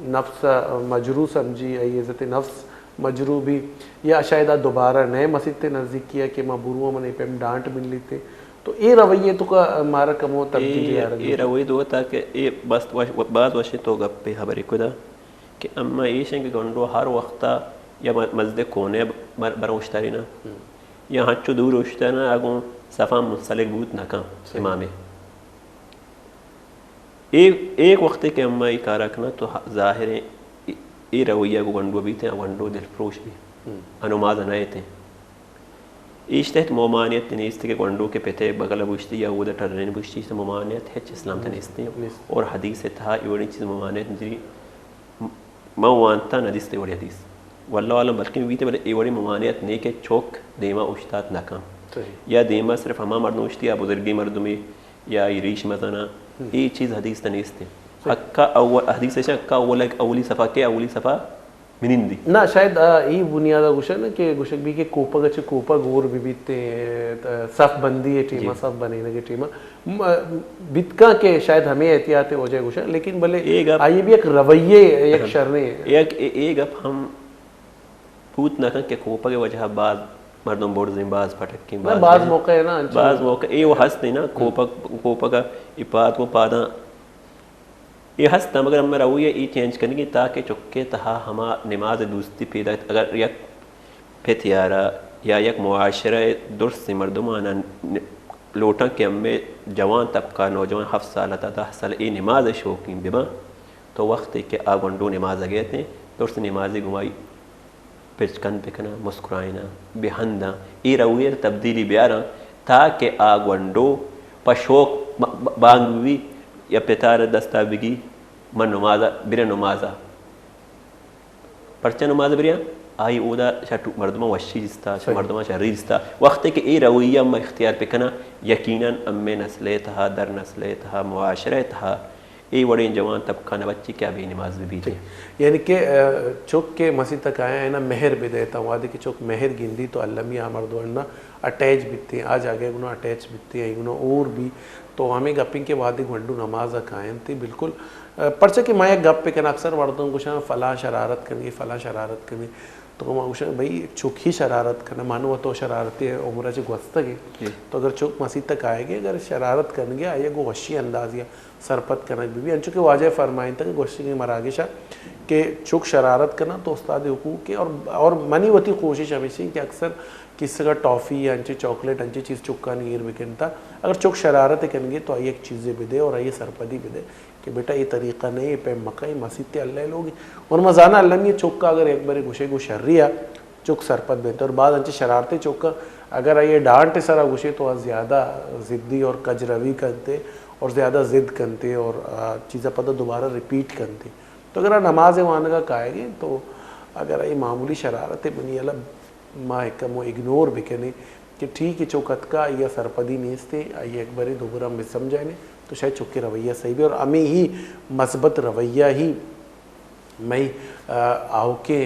نفس مجرو سمجھی عزت نفس مجرو بھی یا شاید دوبارہ نئے مسجد تے نزدیک کیا کہ ماں بروہ میں پہ ڈانٹ مل لی تھے تو یہ رویے تو کا ہمارا کمو تبدیلی آ رہا ہے یہ رویے تو ہوتا کہ یہ بس بعض وشے تو گپ پہ خبری کدا کہ اما یہ شنگ گنڈو ہر وقتا یا مسجد کونے برا اشتاری نا یا ہنچو دور اشتاری نا اگوں صفا منسلک بوت نکا امامے ایک وقت کے اما یہ کار رکھنا تو ظاہر ای رویہ کو گنڈو بھی تھے گنڈو دل فروش بھی انماز نئے تھے ایشتہت ممانعت نیست کہ گنڈو کے پتے بغل بوشتی یا وہ ٹرن بوشتی سے ممانعت ہے اسلام تنیستے اور حدیث تھا ایوڑی چیز ممانعت نجری موانتا ندیس تے وڑی حدیث واللہ عالم بلکہ بھی تے بلے ایوڑی ممانعت نہیں کہ چوک دیما اشتات ناکام یا دیما صرف ہما مردم اشتی یا بزرگی مردمی یا ریش مزانا یہ چیز حدیث تنیستے اکا اول حدیث ہے اکا اولی صفحہ کے اولی صفحہ منندی نا شاید ای بنیادہ گوشہ نا کہ گوشک بھی کہ کوپا گچے کوپا گور بھی بیتے صف بندی ہے ٹیمہ صف بنینے کے ٹیمہ بیتکا کہ شاید ہمیں احتیاط ہو جائے گوشہ لیکن بلے آئیے بھی ایک رویے ایک شرنے ایک اب ہم پوت نہ کہ کوپا کے وجہ بعض مردم بورڈ زیں بعض پھٹک کی بعض موقع ہے نا بعض موقع اے وہ ہستے نا کوپا کا اپات کو پادا یہ ہستا مگر ہم رویہ یہ چینج کرنے کی تاکہ چکے تہا ہما نماز دوستی پیدا اگر یک پھتیارا یا یک معاشرہ درست مردمانا لوٹاں کہ ہمیں جوان طبقہ نوجوان 7 سال 10 سال ای نماز شوقین بما تو وقت کہ آگونڈو نماز گئے تھے درست نمازی گمائی پچکن پکنا مسکرائنا بہندہ ای رویہ تبدیلی بیارا تاکہ آگونڈو پشوق بانگوی یا پتار دستا بگی من نمازا برا نمازا پرچہ نماز بریا آئی اودا شاہ مردمہ وشی جستا شاہ مردمہ شہری جستا وقت ہے کہ اے رویہ اما اختیار پکنا یقیناً امی نسلے تہا در نسلے تہا معاشرے تہا اے وڑے جوان طبقہ نہ بچی کیا بھی نماز بھی جائے یعنی کہ چوک کے مسیح تک آیا ہے نا مہر بھی دیتا ہوں وادی کہ چوک مہر گندی تو اللہ میاں مردوڑنا اٹیچ بیتے ہیں آج آگے گنو اٹیچ بیتے ہیں گنو اور بھی تو ہمیں گپیں کے وادی گھنڈو نماز قائم تھی بالکل پرچہ کہ میں گپ پہ کہنا اکثر مردوں کو شاہ فلاں شرارت کرنی فلاں شرارت کرنی تو میں شاہ بھائی چوک ہی شرارت کرنا مانو تو شرارتی ہے عمرہ سے گوستہ گئے تو اگر چوک مسیح تک آئے گے اگر شرارت کرنے گیا آئیے گو غشی انداز یا سرپت کرنا بھی انچو کہ واجہ فرمائیں تک گوشتی کی مراگشہ کہ چوک شرارت کرنا تو استاد حقوق کے اور منی ہوتی کوشش ہمیشہ کہ اکثر کسی کا ٹافی یا انچی چاکلیٹ انچی چیز چکا نیر بکن تھا اگر چوک شرارت کریں گے تو آئیے ایک چیزیں بھی دے اور آئیے سرپدی بھی دے کہ بیٹا یہ طریقہ نہیں ہے پہ مکئی مسیح اللہ لوگی اور مزانہ اللہ میں چوک کا اگر ایک بارے گوشے کو شرریہ چوک سرپت بہتے اور بعض انچی شرارتے چوک کا اگر آئیے ڈانٹ سرا گوشے تو زیادہ ضدی اور کجروی کرتے اور زیادہ ضد کرتے اور چیزیں پتہ دوبارہ ریپیٹ کرتے تو اگر نماز وہاں کا کہے گے تو اگر یہ معمولی شرارتیں بنی اللہ ماں ایکم وہ اگنور بھی کہنے کہ ٹھیک ہے چوکت کا یا سرپدی نیستے آئیے ایک باری دوبارہ ہم سمجھائیں تو شاید چوک کے رویہ صحیح بھی اور ہمیں ہی مثبت رویہ ہی میں آؤ کے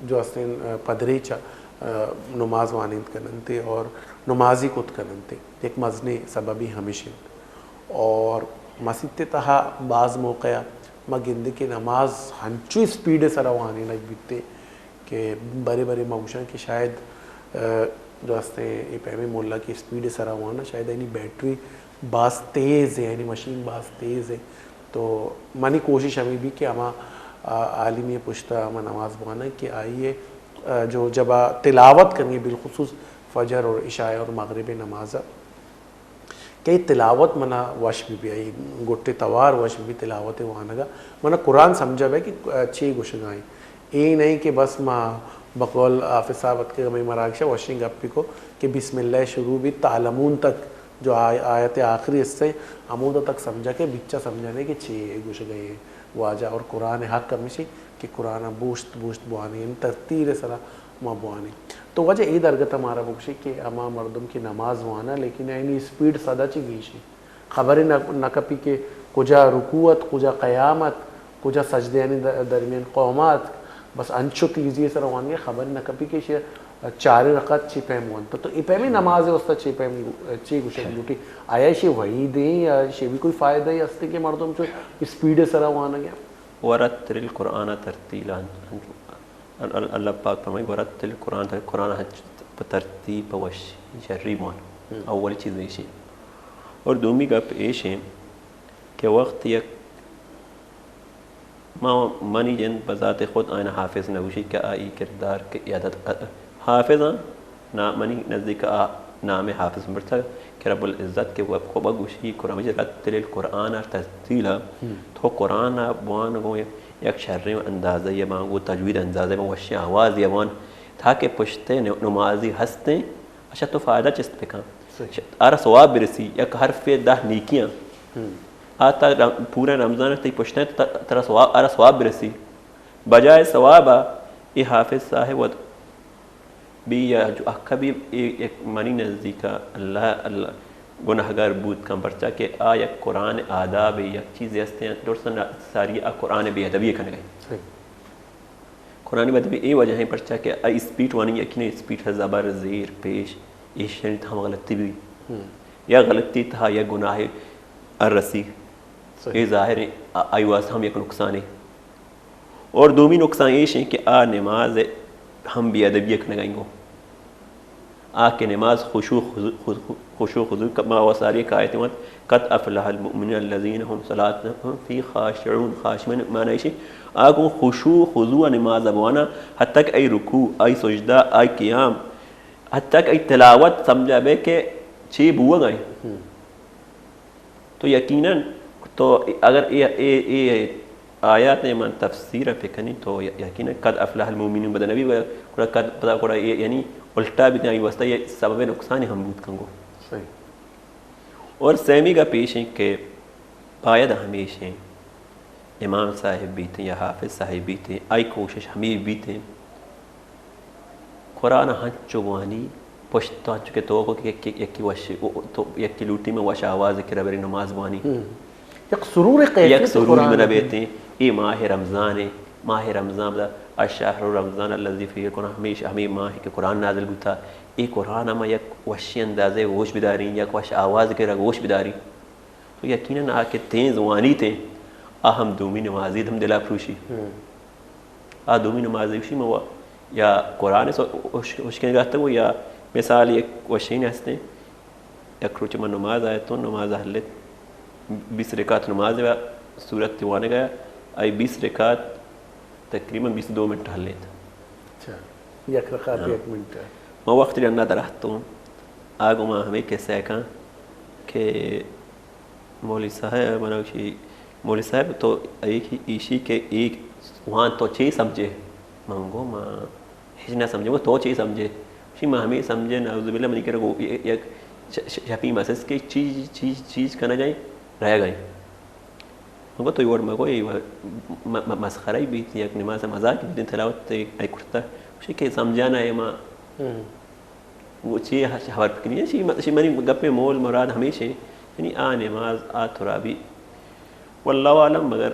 جو اسن پدری چا نماز وانند کرنتے اور نمازی کت کرنتے ایک مزنے سببی ہمیشہ اور مسجد تہا بعض موقع ما گندے کے نماز ہنچو اسپیڈ سروانی لگ بیتے کہ بڑے بڑے موشن کہ شاید جو ہستے یہ پیمے مولا کی اسپیڈ سروانا شاید یعنی بیٹری باز تیز ہے یعنی مشین باز تیز ہے تو منی کوشش ہمیں بھی کہ ہما عالمی پشتہ ہما نماز بوانا کہ آئیے جو جب تلاوت کرنی بالخصوص فجر اور عشاء اور مغرب نماز کہ تلاوت منا وش بھی آئی گٹے توار وش بھی تلاوت وہاں گا منا قرآن سمجھا ہے کہ اچھی گشگائیں یہ نہیں کہ بس ماں بقول حافظ صاحب کے میں مراکشہ واشنگ اپی کو کہ بسم اللہ شروع بھی تعلمون تک جو آیت آخری اس سے عمودہ تک سمجھا کہ بچہ سمجھانے کہ چھ گش گئے واجہ اور قرآن حق کمیشی کہ قرآن بوشت بوانی ان ترتیر سرا ماں بوانی تو وجہ یہ درگت ہمارا بکشی کہ اما مردم کی نماز وانا لیکن اینی اسپیڈ صدا چی گیشی خبری نہ کپی کہ کجا رکوعت کجا قیامت کجا سجدے یعنی درمیان قومات بس انچو تیزی سر وانی خبر نہ کپی کہ چار رکعت چی پیم وانتا تو ای پیمی نماز ہے اس تا چی پیم چی گوشت لوٹی آیا شی وحی دیں یا شی بھی کوئی فائدہ ہے اس کے مردم چو اسپیڈ سر وانا گیا ورتل القرآن ترتیلا اللہ پاک فرمائی ورتل القرآن قرآن ترتیب وش شرری مان اولی چیز ایشی اور دومی گپ ایش ہے کہ وقت یک منی جن بذات خود آئین حافظ نوشی کہ آئی کردار کے عیادت حافظ منی نزدیک نام حافظ مرتا کہ رب العزت کے وقت کو بگوشی قرآن رتل القرآن ترتیلا تو قرآن بوان گوئے یک شرری اندازہ یہ مانگو تجوید اندازہ میں وشی آواز یوان تھا کہ پشتے نمازی ہستے اچھا تو فائدہ چست پہ کام آرہ ثواب برسی یک حرف 10 نیکیاں آتا پورے رمضان تی پشتے ترہ ثواب برسی بجائے ثواب یہ حافظ صاحب بھی یا جو اکھا بھی ایک منی نزدیکا اللہ گناہگار بود کم پرچا کہ یک قرآن آداب یک چیز ہستے ہیں درستاً ساری قرآن بے ادبی کھنے گئے قرآن بے ادبی وجہ ہے پرچا کہ اسپیٹ وانی یقین اسپیٹ ہے زبر زیر پیش یہ شنی تھا غلطی بھی یا غلطی تھا یا گناہ الرسی یہ ظاہر ہے آئیواز ہم یک نقصان ہے اور دومی نقصان یہ ہے کہ نماز ہم بے ادبی کھنے گئیں گو کے نماز خشوع خضوع ما وساری کا آیت میں قد افلح المؤمنون الذين هم صلاتهم في خاشعون خاشعون معنی ہے آگو خشوع خضوع نماز ابوانا حتی کہ ای رکوع ای سجدہ ای قیام حتی کہ ای تلاوت سمجھا بے کہ چی بوا گئے تو یقیناً تو اگر یہ آیات من تفسیر فکنی تو یقیناً قد افلح المؤمنون بدن نبی قد پتا کڑا یعنی الٹا بھی نہیں واسطہ یہ سبب نقصان ہم بود کنگو اور سیمی کا پیش ہے کہ باید ہمیشہ امام صاحب بھی تھے یا حافظ صاحب بھی تھے آئی کوشش ہمیں بھی تھے قرآن ہنچو وانی پشتو ہنچو کے تو یکی لوٹی میں وش آواز کے ربری نماز وانی یک سرور میں ربیتے یہ ماہ رمضان ہے ماہ رمضان بدا الشہر رمضان الذی فیہ قرآن ہمیشہ ہمیں ماہ کے قرآن نازل گتا یہ قرآن ہمیں یک وشی اندازے ووش بداری یک وش آواز کے رگ ووش بداری تو یقیناً آکے تین زوانی تھے ہم دومی نمازی ہم دلا پروشی دومی نمازی وشی میں یا قرآن اشکنے گاہتا وہ یا مثال یک وشین ہستے یک روچ میں نماز آئے تو نماز حلت 20 رکعت نماز ہے سورت تیوانے گیا آئی 20 رکعت تقریباً 22 منٹ حل لیتا اچھا یک رکعت 1 منٹ میں وقت جانا درہتا ہوں آگو میں ہمیں کیسے آئے کہ مولوی صاحب مولوی صاحب تو ایک ہی ایشی کے ایک وہاں تو چیز سمجھے منگو ماں ہج نہ سمجھے وہ تو چیز سمجھے اسی میں ہمیں سمجھے نعوذ باللہ میں نہیں کہہ رہا ایک شفی مسجد کے چیز کرنا جائیں رہ گئے منگو تو یہ مگو یہ مسخرہ بھی تھی ایک نماز مذاق بھی تھی تلاوت ایک کرتا اسی کہ سمجھانا ہے ماں وہ چیز حوار پکنی ہے اسی منی گپ میں مول مراد ہمیشہ یعنی نماز تھوڑا بھی واللہ عالم مگر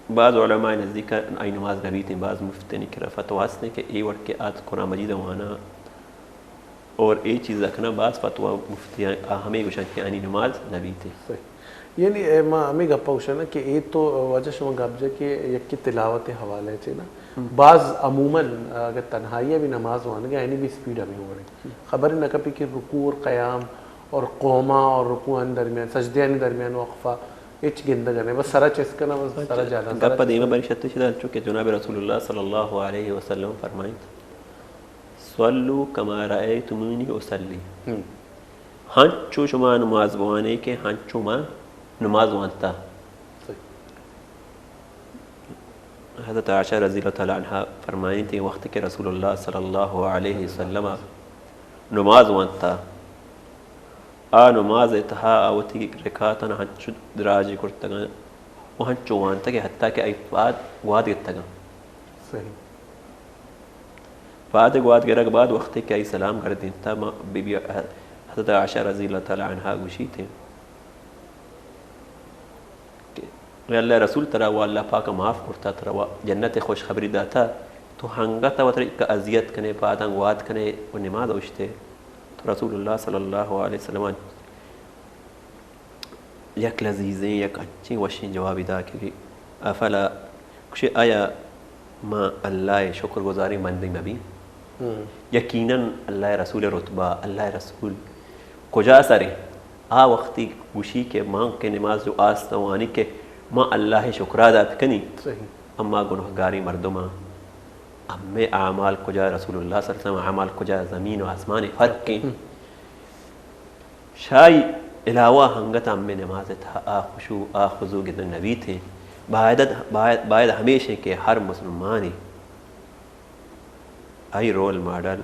بعض علماء نزدیک آئی نماز نبی تھیں بعض مفتی نے کرا فتواس نے کہ ای وقت کے قرآن مجید وانا اور ای چیز رکھنا بعض فتوا مفتی ہمیں گوشن کہ آنی نماز نبی تھے یعنی ہمیں گپا گوشن نا کہ ای تو وجہ شما گپ جا کہ یک کی تلاوت حوالے چھے نا بعض عموماً اگر تنہائی بھی نماز وانا گیا اینی بھی سپیڈ ہمیں ہو رہی خبر نہ کپی کہ رکوع اور قیام اور قومہ اور رکوعان درمیان سجدیانی درمیان وقفہ اچ گندہ جانے بس سارا چسکنا بس سارا جانا گپا دیمہ بری شتو شدہ چونکہ جناب رسول اللہ صلی اللہ علیہ وسلم فرمائیں صلو کما رأیتمونی اصلی ہنچو شما نماز بوانے کے ہنچو ماں نماز وانتا حضرت عائشہ رضی اللہ تعالیٰ عنہ فرمائیں تھے وقت کے رسول اللہ صلی اللہ علیہ وسلم نماز وانتا نماز اتہا آوتی رکاتاً ہنچو دراجی کرتگاں وہ ہنچو وانتا کہ حتیٰ کہ ایفاد گواد گتگاں صحیح فاد گواد گرگ بعد وقت کہ ای سلام کر دیں تا بی بی حضرت عائشہ رضی اللہ تعالیٰ عنہ گوشی تھے کہ اللہ رسول ترہ وہ اللہ پاک معاف کرتا ترہ وہ جنت خوش خبری داتا تو ہنگا تا وطر ایک عذیت کنے پادا گواد کنے وہ نماز اوشتے تو رسول اللہ صلی اللہ علیہ وسلم یک لذیذیں یک اچھی وشین جوابی دا کہ افلا کچھ آیا ما اللہ شکر گزاری مندی مبی یقیناً اللہ رسول رتبہ اللہ رسول کجا سرے وقتی گوشی کے ماں کے نماز جو آستوانی کے ماں اللہ شکرہ دا پکنی اما گنہگاری مردمہ ہمیں اعمال کجا رسول اللہ صلی اللہ علیہ وسلم اعمال کجا زمین و آسمان فرق کے شائی علاوہ ہنگت ہمیں نماز تھا خشوع خضوع گدن نبی تھے باید ہمیشہ کہ ہر مسلمان آئی رول ماڈل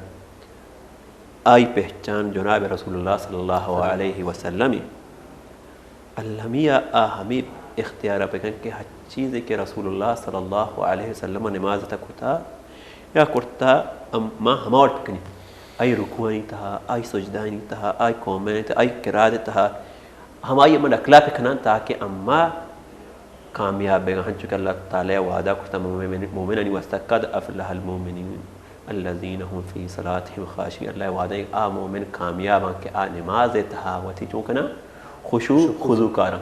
آئی پہچان جناب رسول اللہ صلی اللہ علیہ وسلم الہمیہ ہمیں اختیار پکن کہ ہر چیز کہ رسول اللہ صلی اللہ علیہ وسلم نماز تک ہوتا یا کرتا ما ہمارٹ کنی آئی رکوانی تہا آئی سجدانی تہا آئی قومین تہا آئی قرآت تہا ہم آئی من اخلاق پکھنا تاکہ اما کامیاب بے گا چکہ اللہ تعالیٰ وعدہ کرتا مومنانی واسطہ قد افلح المومنین الذین هم فی صلاتهم خاشعون اللہ وعدہ آ مومن کامیاب ہیں کہ آ نماز تہا وتی چونکنا خشوع خضوع کارا.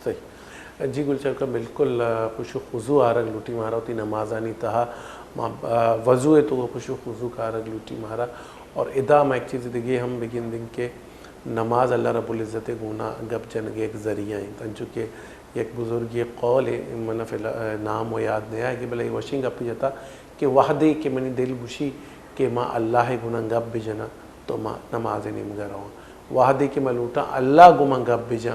صحیح جی گلچر کا بالکل خشوع خضوع آرگ لوٹی مارا ہوتی نماز آنی تہا وضو ہے تو وہ خشوع خضوع کا آرگ لوٹی مارا. اور ادا میں ایک چیز دیکھیے ہم بگن دن کے نماز اللہ رب العزت گونا گپ جنگے ایک ذریعہ ہیں تنچو کہ ایک بزرگ یہ قول ہے منف نام و یاد نہیں آئے کہ بلے وشنگ اپی جاتا کہ وحدے کہ منی دل بشی کہ ماں اللہ گناہ گپ بجنا تو ماں نماز نہیں مگر رہا ہوں وحدے کہ میں لوٹا اللہ گناہ گپ بجا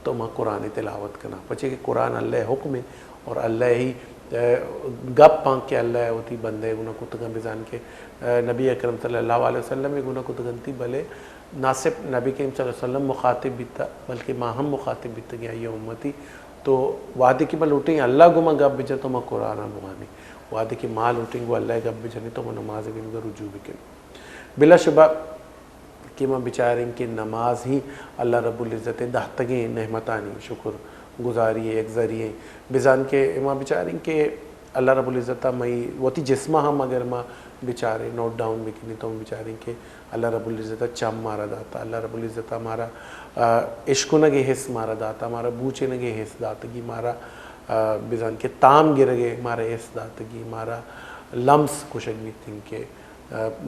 تو ماں قرآن تلاوت کرنا پچھے کہ قرآن اللہ حکم ہے اور اللہ ہی گپ پانک کے اللہ ہوتی بندے گناہ کتگاں بزان کے نبی اکرم صلی اللہ علیہ وسلم گناہ کتگنتی بلے نہ صرف نبی کریم صلی اللہ علیہ وسلم مخاطب بیتا بلکہ ماں ہم مخاطب بیتا گیا یہ امتی تو وعدے کی میں لوٹیں اللہ گو میں گپ بجا تو میں قرآن بغانی وعدے کی ماں لوٹیں گو اللہ گپ بجانی تو میں نماز بھی مگر رجوع بھی کریں بلا شبہ کہ میں بچاریں کہ نماز ہی اللہ رب العزت دہتگیں نعمتانی شکر گزاری ایک ذریعے بزان کے ماں بچاریں کہ اللہ رب العزت میں وتی جسمہ ہم اگر ماں بچارے نوٹ ڈاؤن بھی کنی تو ہم بچاریں کہ اللہ رب العزت چم مارا داتا اللہ رب العزت ہمارا عشق نگے حص مارا داتا ہمارا بوچے نگے حص داتگی مارا بزان کے تام گرگے مارا حص داتگی مارا لمس کشک بھی تھیں کہ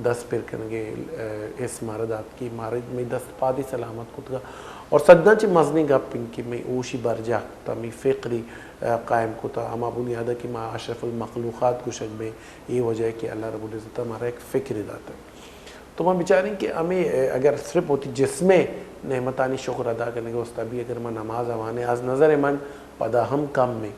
دست پر کنگے حص مارا داتگی مارا میں دست پادی سلامت کتگا اور صدنا چی مزنی گپ ان کی میں اوشی برجا تا میں فقری قائم کتا ہما بنیادہ کہ ما اشرف المخلوقات کشک میں یہ وجہ ہے کہ اللہ رب العزت ہمارا ایک فکری داتا ہے تو ہم بچاریں کہ ہمیں اگر صرف ہوتی جسمیں نعمتانی شکر ادا کرنے گا اس طبی اگر میں نماز آوانے از نظر من پدا ہم کم میں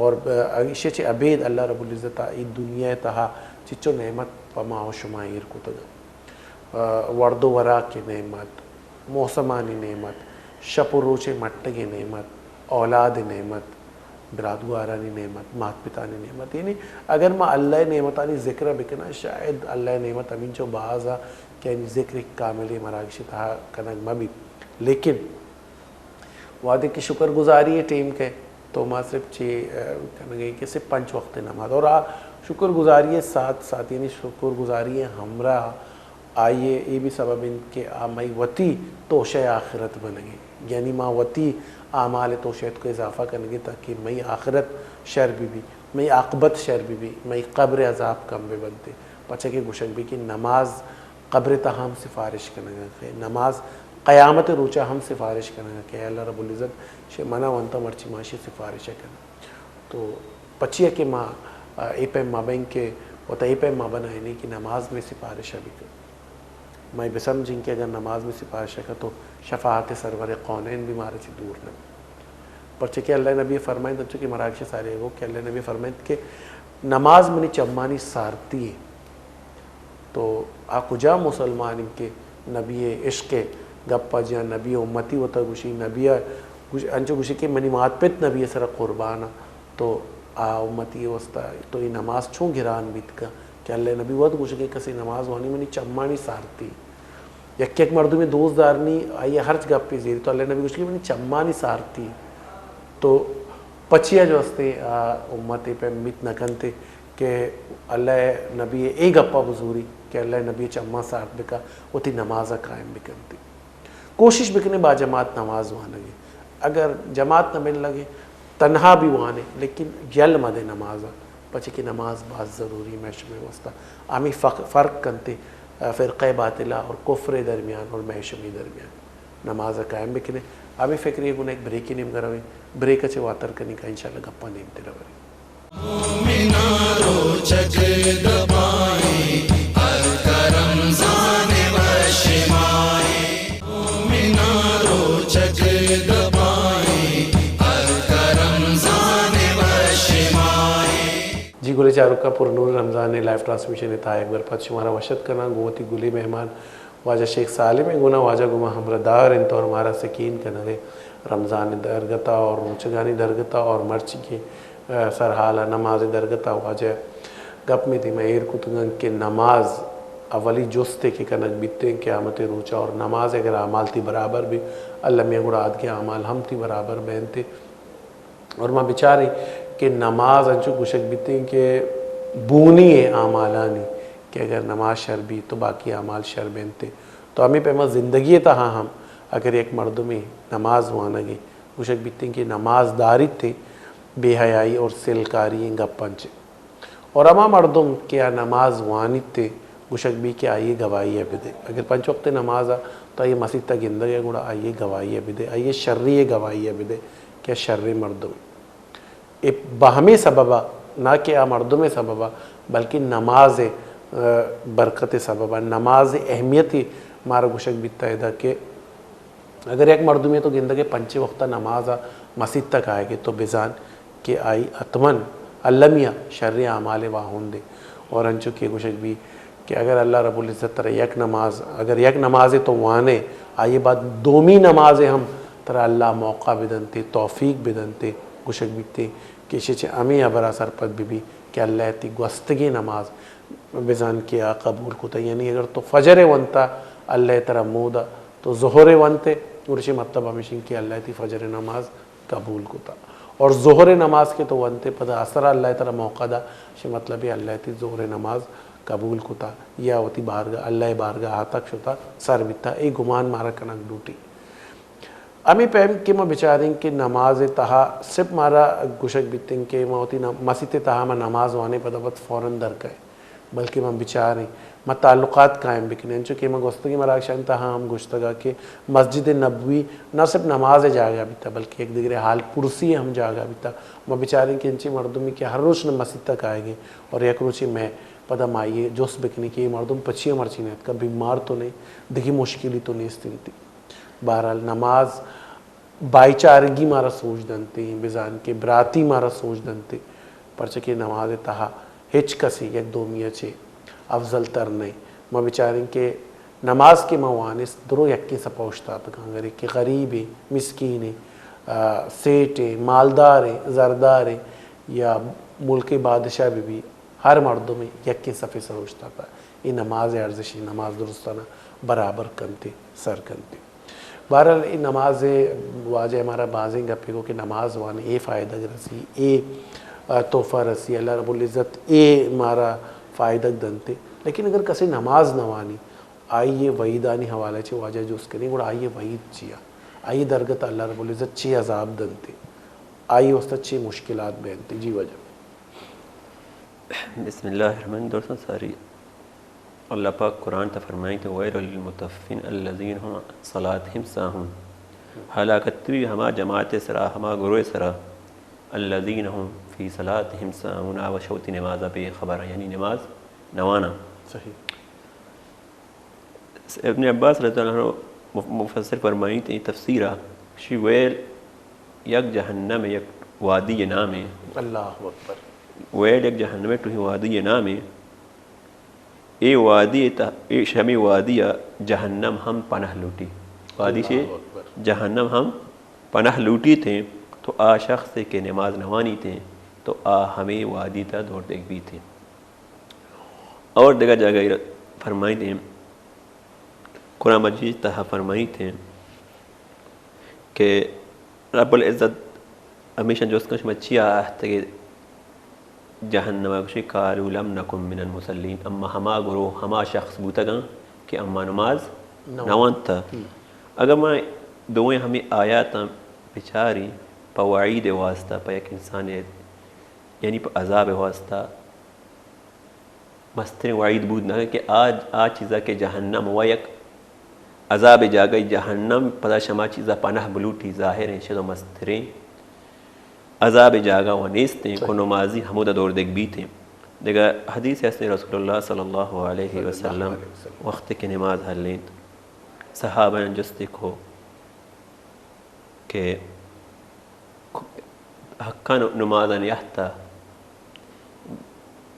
اور عیشے چے عبید اللہ رب العزت ای دنیا تہا چچو نعمت پما و شمائر کو تگا ورد و ورا کی نعمت موسمانی نعمت شپ و روچے مٹگے نعمت اولاد نعمت برادگوارانی نعمت مات پتانی نعمت یعنی اگر ما اللہ نعمتانی ذکر بکنا شاید اللہ نعمت امین چو بعضا کہ یعنی ذکر کاملی مراکشی تہا کنگ مبی لیکن وعدے کی شکر گزاری ہے ٹیم کے تو ما صرف چی کنگئی کہ صرف 5 وقت نماز اور شکر گزاری ہے ساتھ یعنی شکر گزاری ہے ہمراہ آئیے یہ بھی سبب ان کے آمائی وطی توشہ آخرت بنگے یعنی ما وطی اعمال توشیت کو اضافہ کرنے تاکہ میں آخرت شر بھی میں عاقبت شر بھی میں قبر عذاب کم بھی بنتے پچھا کہ گوشک بھی کہ نماز قبر تا ہم سفارش کرنے گا نماز قیامت روچہ ہم سفارش کرنے گا کہ اللہ رب العزت منع وانتا مرچی ماشی سفارش کرنا تو پچھیا کہ ماں اے پہ ماں بین کے ہوتا اے پہ ماں بنا ہے نہیں کہ نماز میں سفارش بھی کر میں بسمجھیں کہ اگر نماز میں سفارش کا تو شفاعت سرور قونین بھی مارے سے دور نہ پرچہ کہ اللہ نبی فرمائیں تو کہ مراکش سارے ہو کہ اللہ نبی فرمائیں کہ نماز منی چمانی سارتی ہے تو آکو جا مسلمان کے نبی عشق گپا جا نبی امتی ہوتا گوشی نبی انچو گوشی کہ منی مات پیت نبی سر قربانا تو امتی وستا تو یہ نماز چون گران بیت کا کہ اللہ نبی وقت گوشی کہ کسی نماز وانی منی چمانی سارتی یک ایک مردوں میں دوست دارنی آئیے ہر گپ پہ زیری تو اللہ نبی گوشی کہ منی چمانی سارتی تو پچھیا جو ہستے امتی پہ مت نکنتے کہ اللہ نبی ایک گپا بزوری کہ اللہ نبی چمہ سارت بکا وہ تھی نمازہ قائم بکنتی کوشش بکنے با جماعت نماز وہاں لگے اگر جماعت نہ مل لگے تنہا بھی وہاں نے لیکن جل مدے نمازہ پچھے کی نماز بہت ضروری محشم وسطہ آمی فرق کنتے فرقہ باطلہ اور کفر درمیان اور محشمی درمیان نمازہ قائم بکنے آمی فکر یہ گناہ ایک بریکی نیم کرویں بریک اچھے واتر کرنی کا انشاءاللہ گپا نیمتے رویں مومنارو چک دبائیں الکرم زانے وشمائیں مومنارو چک دبائیں الکرم زانے جی گلی چارو کا پر نور رمضان لائیو ٹرانسمیشن تھا ایک بار پت شمارا وشت کرنا گوتی گلی مہمان واجہ شیخ سالم گنا واجہ گما ہمرا دار انت اور ہمارا سکین کنگے رمضان درگتا اور روچگانی درگتا اور مرچ کی سرحالہ نماز درگتا واجہ گپ میں تھی میں ایر کتگن کہ نماز اولی جستے کی کنک بیتے قیامت روچا اور نماز اگر اعمال تھی برابر بھی اللہ میں گڑا آد کے اعمال ہم تھی برابر بہنتے اور ماں بچاری کہ نماز انچو گشک بیتے ہیں کہ بونی ہے اعمالانی کہ اگر نماز شر بھی تو باقی اعمال شر بنتے تو ہمیں پیما زندگی تہا ہم اگر ایک مردمی نماز وانگی گشک بیتے ہیں کہ نماز داری تھے بے حیائی اور سلکاری گپ پنچے اور اما مردم کیا نماز وانت تھے گشک بھی کہ آئیے گواہی ہے بدے اگر پنچ وقت نماز تو آئیے مسجد تک گندگی گوڑا آئیے گواہی ہے بدے آئیے شرری گواہی ہے بدے کیا شرری مردم ایک باہمی سببہ نہ کہ مردم سببہ بلکہ نماز برکت سببہ نماز اہمیتی مارا گشک بیتا ہے کہ اگر ایک مردم ہے تو گندگی پنچے وقتہ نماز مسجد تک آئے گے تو بزان کہ آئی اتمن المیہ شرری اعمال واہن دے اور انچو کی گشک بھی کہ اگر اللہ رب العزت ترہ یک نماز اگر یک نماز تو وانے آئیے بات دومی نماز ہم ترہ اللہ موقع بدنتے توفیق بدنتے گشک بیتے کہ شچ امی ابرا سرپت بھی کہ اللہ تی گوستگی نماز بزان کیا قبول کتا یعنی اگر تو فجر ونتا اللہ ترہ مودا تو ظہر ونتے ورشی مطلب ہمیشن کہ اللہ تی فجر نماز قبول کتا اور ظہر نماز کے تو ونتے پدا اثر اللہ ترہ موقع دا شی مطلب اللہ تی ظہر نماز قبول کتا یا وتی بارگاہ اللہ بارگاہ تک شتا سر بیتا ای گمان مارا کنک ڈوٹی امی پہم کہ میں بچاریں کہ نماز تہا صرف مارا گشک بیتیں کہ میں ہوتی مسجد تہا میں نماز وانے پدا وقت فوراً در گئے بلکہ میں بچاریں میں تعلقات قائم بکنے ہیں چونکہ میں گوستگی مراکشان تہا ہم گشتگا کہ مسجد نبوی نہ صرف نماز جاگا بیتا بلکہ ایک دیگر حال پرسی ہم جاگا بیتا میں بچاریں کہ انچی مردمی کہ ہر روز مسجد تک آئے گے اور یک روچی میں پدا مائیے جوس بکنے کی مردم پچھی مرچی نہیں کبھی بیمار تو نہیں دیکھی مشکلی تو نہیں استنتی بہرحال نماز بائی چارگی مارا سوچ دنتے ہیں بزان کے براتی مارا سوچ دنتے پرچہ نماز تہا ہچ کسی یک دومیہ چھے افضل تر نہیں میں بچاریں کہ نماز کے موانس درو یکی سپوشتا تکانگرے کہ غریبیں مسکینیں سیٹیں مالداریں زرداریں یا ملک بادشاہ بھی ہر مردوں میں یکی صفحے سروشتا تھا یہ نماز ارزشی نماز درستانہ برابر کنتے سر کنتے بہرحال یہ نماز واجہ ہمارا بازیں گپے کو کہ نماز وانے اے فائدہ رسی اے تحفہ رسی اللہ رب العزت اے مارا فائدہ دنتے لیکن اگر کسی نماز نوانی آئیے وعیدانی حوالہ چھے واجہ جو اس کے نہیں گوڑا آئیے وعید چیا آئیے درگت اللہ رب العزت چھے عذاب دنتے آئیے وسط چھے مشکلات بینتے جی وجہ بسم اللہ الرحمن دوستان ساری اللہ پاک قرآن تا فرمائیں کہ وَيْلٌ لِلْمُطَفِّفِينَ الَّذِينَ هُمْ عَنْ صَلَاتِهِمْ سَاهُونَ ہلاکت بھی ہما جماعت سرا ہما گروہ سرا الَّذِينَ هُمْ فِي صَلَاتِهِمْ سَاهُونَ وشوتی نماز پہ خبر یعنی نماز نوانا صحیح ابن عباس رضی اللہ عنہ مفسر فرمائیں تھی تفسیرہ شی ویل یک جہنم یک وادی نام ہے اللہ اکبر ویل یک جہنم تو ہی وادی نام ہے اے وادی اے شمی وادی جہنم ہم پناہ لوٹی وادی سے جہنم ہم پناہ لوٹی تھے تو آ شخص کے نماز نوانی تھے تو آ ہمیں وادی تا دور دیکھ بھی تھے اور دیگر جگہ فرمائی تھے قرآن مجید تہا فرمائی تھے کہ رب العزت ہمیشہ جو اس کا مچھی آہتا کہ جہنم کشی قالوا لم نکن من المسلین اما ہما گروہ ہما شخص بوتا گا کہ اما نماز نوان تھا اگر میں دوئیں ہمیں آیاتا بچاری پا وعید واسطہ پا یک انسانیت یعنی پا عذاب واسطہ مستر وعید بود نہ کہ آج چیزا کہ جہنم و یک عذاب جاگئی جہنم پدا شما چیزا پناہ بلوٹی ظاہر ہیں شد و مستریں عذاب جاگا و نیستیں کو نمازی حمودہ دور دیکھ بھی تھے دیکھا حدیث ہے رسول اللہ صلی اللہ علیہ وسلم وقت کی نماز حل لیں صحابہ نے جستے کو کہ حقا نمازا یحتا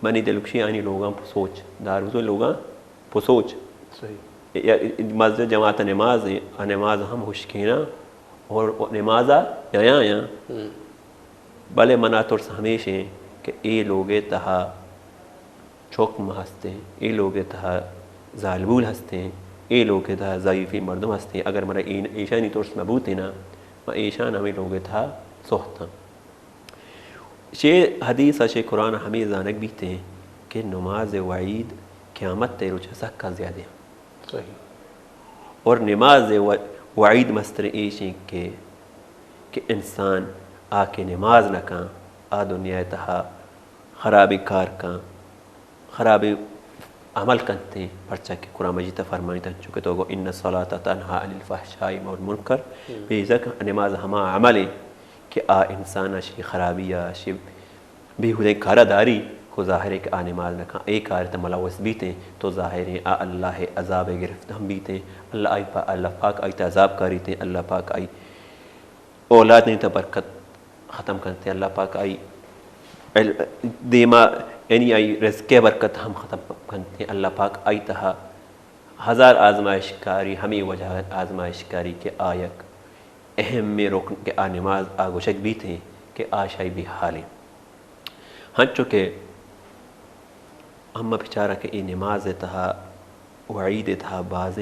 منی دلکشی آنی لوگاں پسوچ داروزو لوگاں پسوچ صحیح مسجد جماعت نماز نماز ہم ہوشکینا اور نمازا یا بلے منا ترس ہمیشہ کہ اے لوگے تہا چوکم ہستے ہیں اے لوگے تہا ظالبول ہستے ہیں اے لوگے تہا ضعیفی مردم ہستے ہیں اگر مرا ایشانی ترس مبوت ہے نا میں ایشان ہمیں لوگے تہا سوہتا شے حدیث شے قرآن ہمیں زانک بھی تھے کہ نماز وعید قیامت تیرو چسک کا زیادہ صحیح اور نماز وعید مستر ایشیں کہ انسان آ کے نماز نہ کان آ دنیا تہا خرابی کار کان خرابی عمل کرتے ہیں پرچہ کہ قرآن مجید فرمانی تھا چونکہ تو گو ان الصلاۃ تنہا عن الفحشاء والمنکر بے شک نماز ہما عمل ہے کہ آ انسان شی خرابی شی بیہودے کارہ داری کو ظاہر ہے کہ آ نماز نہ کھاں ایک کار ملوث بیتے تو ظاہر ہے آ اللہ عذاب گرفت ہم بیتے اللہ پاک آئی عذاب کاری تھے اللہ پاک آئی اولاد نہیں تا برکت ختم کرتے اللہ پاک آئی دیما یعنی آئی رزق برکت ہم ختم کرتے اللہ پاک آئی تہا ہزار آزمائش کاری ہمیں وجہ آزمائش کاری کہ آیک اہم میں روکن کہ آ نماز آگوشک بھی تھے کہ آشائی بھی حالیں ہاں چکے ہم بچارہ کہ یہ نماز تہا وعید تہا بعض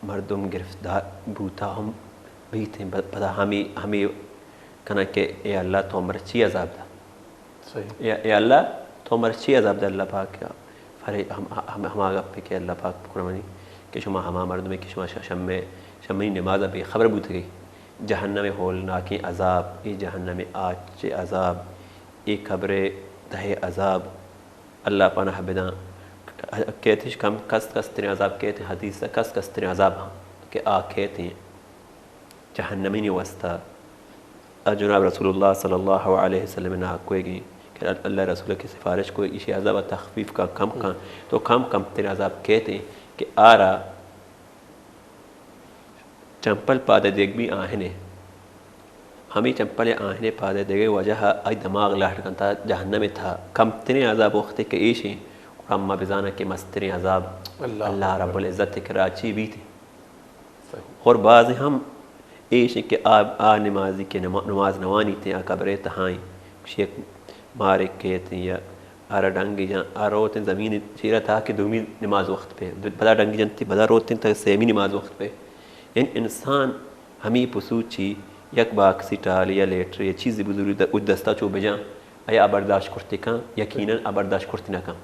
مردم گرفتار بوتا ہم بھی تھے پتہ ہمیں کہنا کہ اے اللہ تو مرچی عذاب دا صحیح اے اللہ تو مرچی عذاب دا اللہ پاک فرے ہم آگا پہ کہ اللہ پاک قرآن کہ شما ہما مردم کہ شما شمی نماز بے خبر بوت گئی جہنم ہولناکی عذاب ای جہنم آج عذاب ای قبر دہ عذاب اللہ پناہ بداں کہتے ہیں کم کس ترین عذاب کہتے ہیں حدیث سے کس ترین عذاب ہاں کہ آ کہتے ہیں جہنمی نہیں وسطہ جناب رسول اللہ صلی اللہ علیہ وسلم نے کوئی گئی کہ اللہ رسول کی سفارش کو اسی عذاب تخفیف کا کم تو کم ترین عذاب کہتے ہیں کہ آ رہا چمپل پادے دیکھ بھی آہنے ہمیں چمپل آہنے پادے دیکھے وجہ آئی دماغ لاہٹ کرتا جہنم تھا کم ترین عذاب وقت کے ایشیں رمہ بزانہ کے مسترین عذاب اللہ رب العزت کراچی بھی تھے اور بعض ہم ایشیں کہ آ نمازی کے نماز نوانی تھے آ قبریں تہائیں شیخ مارے کہتے ہیں یا آرہ ڈنگی جان آ روتے زمین چیرہ تھا کہ دومی نماز وقت پہ بدا ڈنگی جانتی بدا روتے تھا سیمی نماز وقت پہ یعنی انسان ہمیں پسوچی یک باکسی ٹال یا لیٹر یا چیز بزرگ دستا چو بجاں آیا برداشت کرتے کان یقیناً برداشت کرتے نہ کان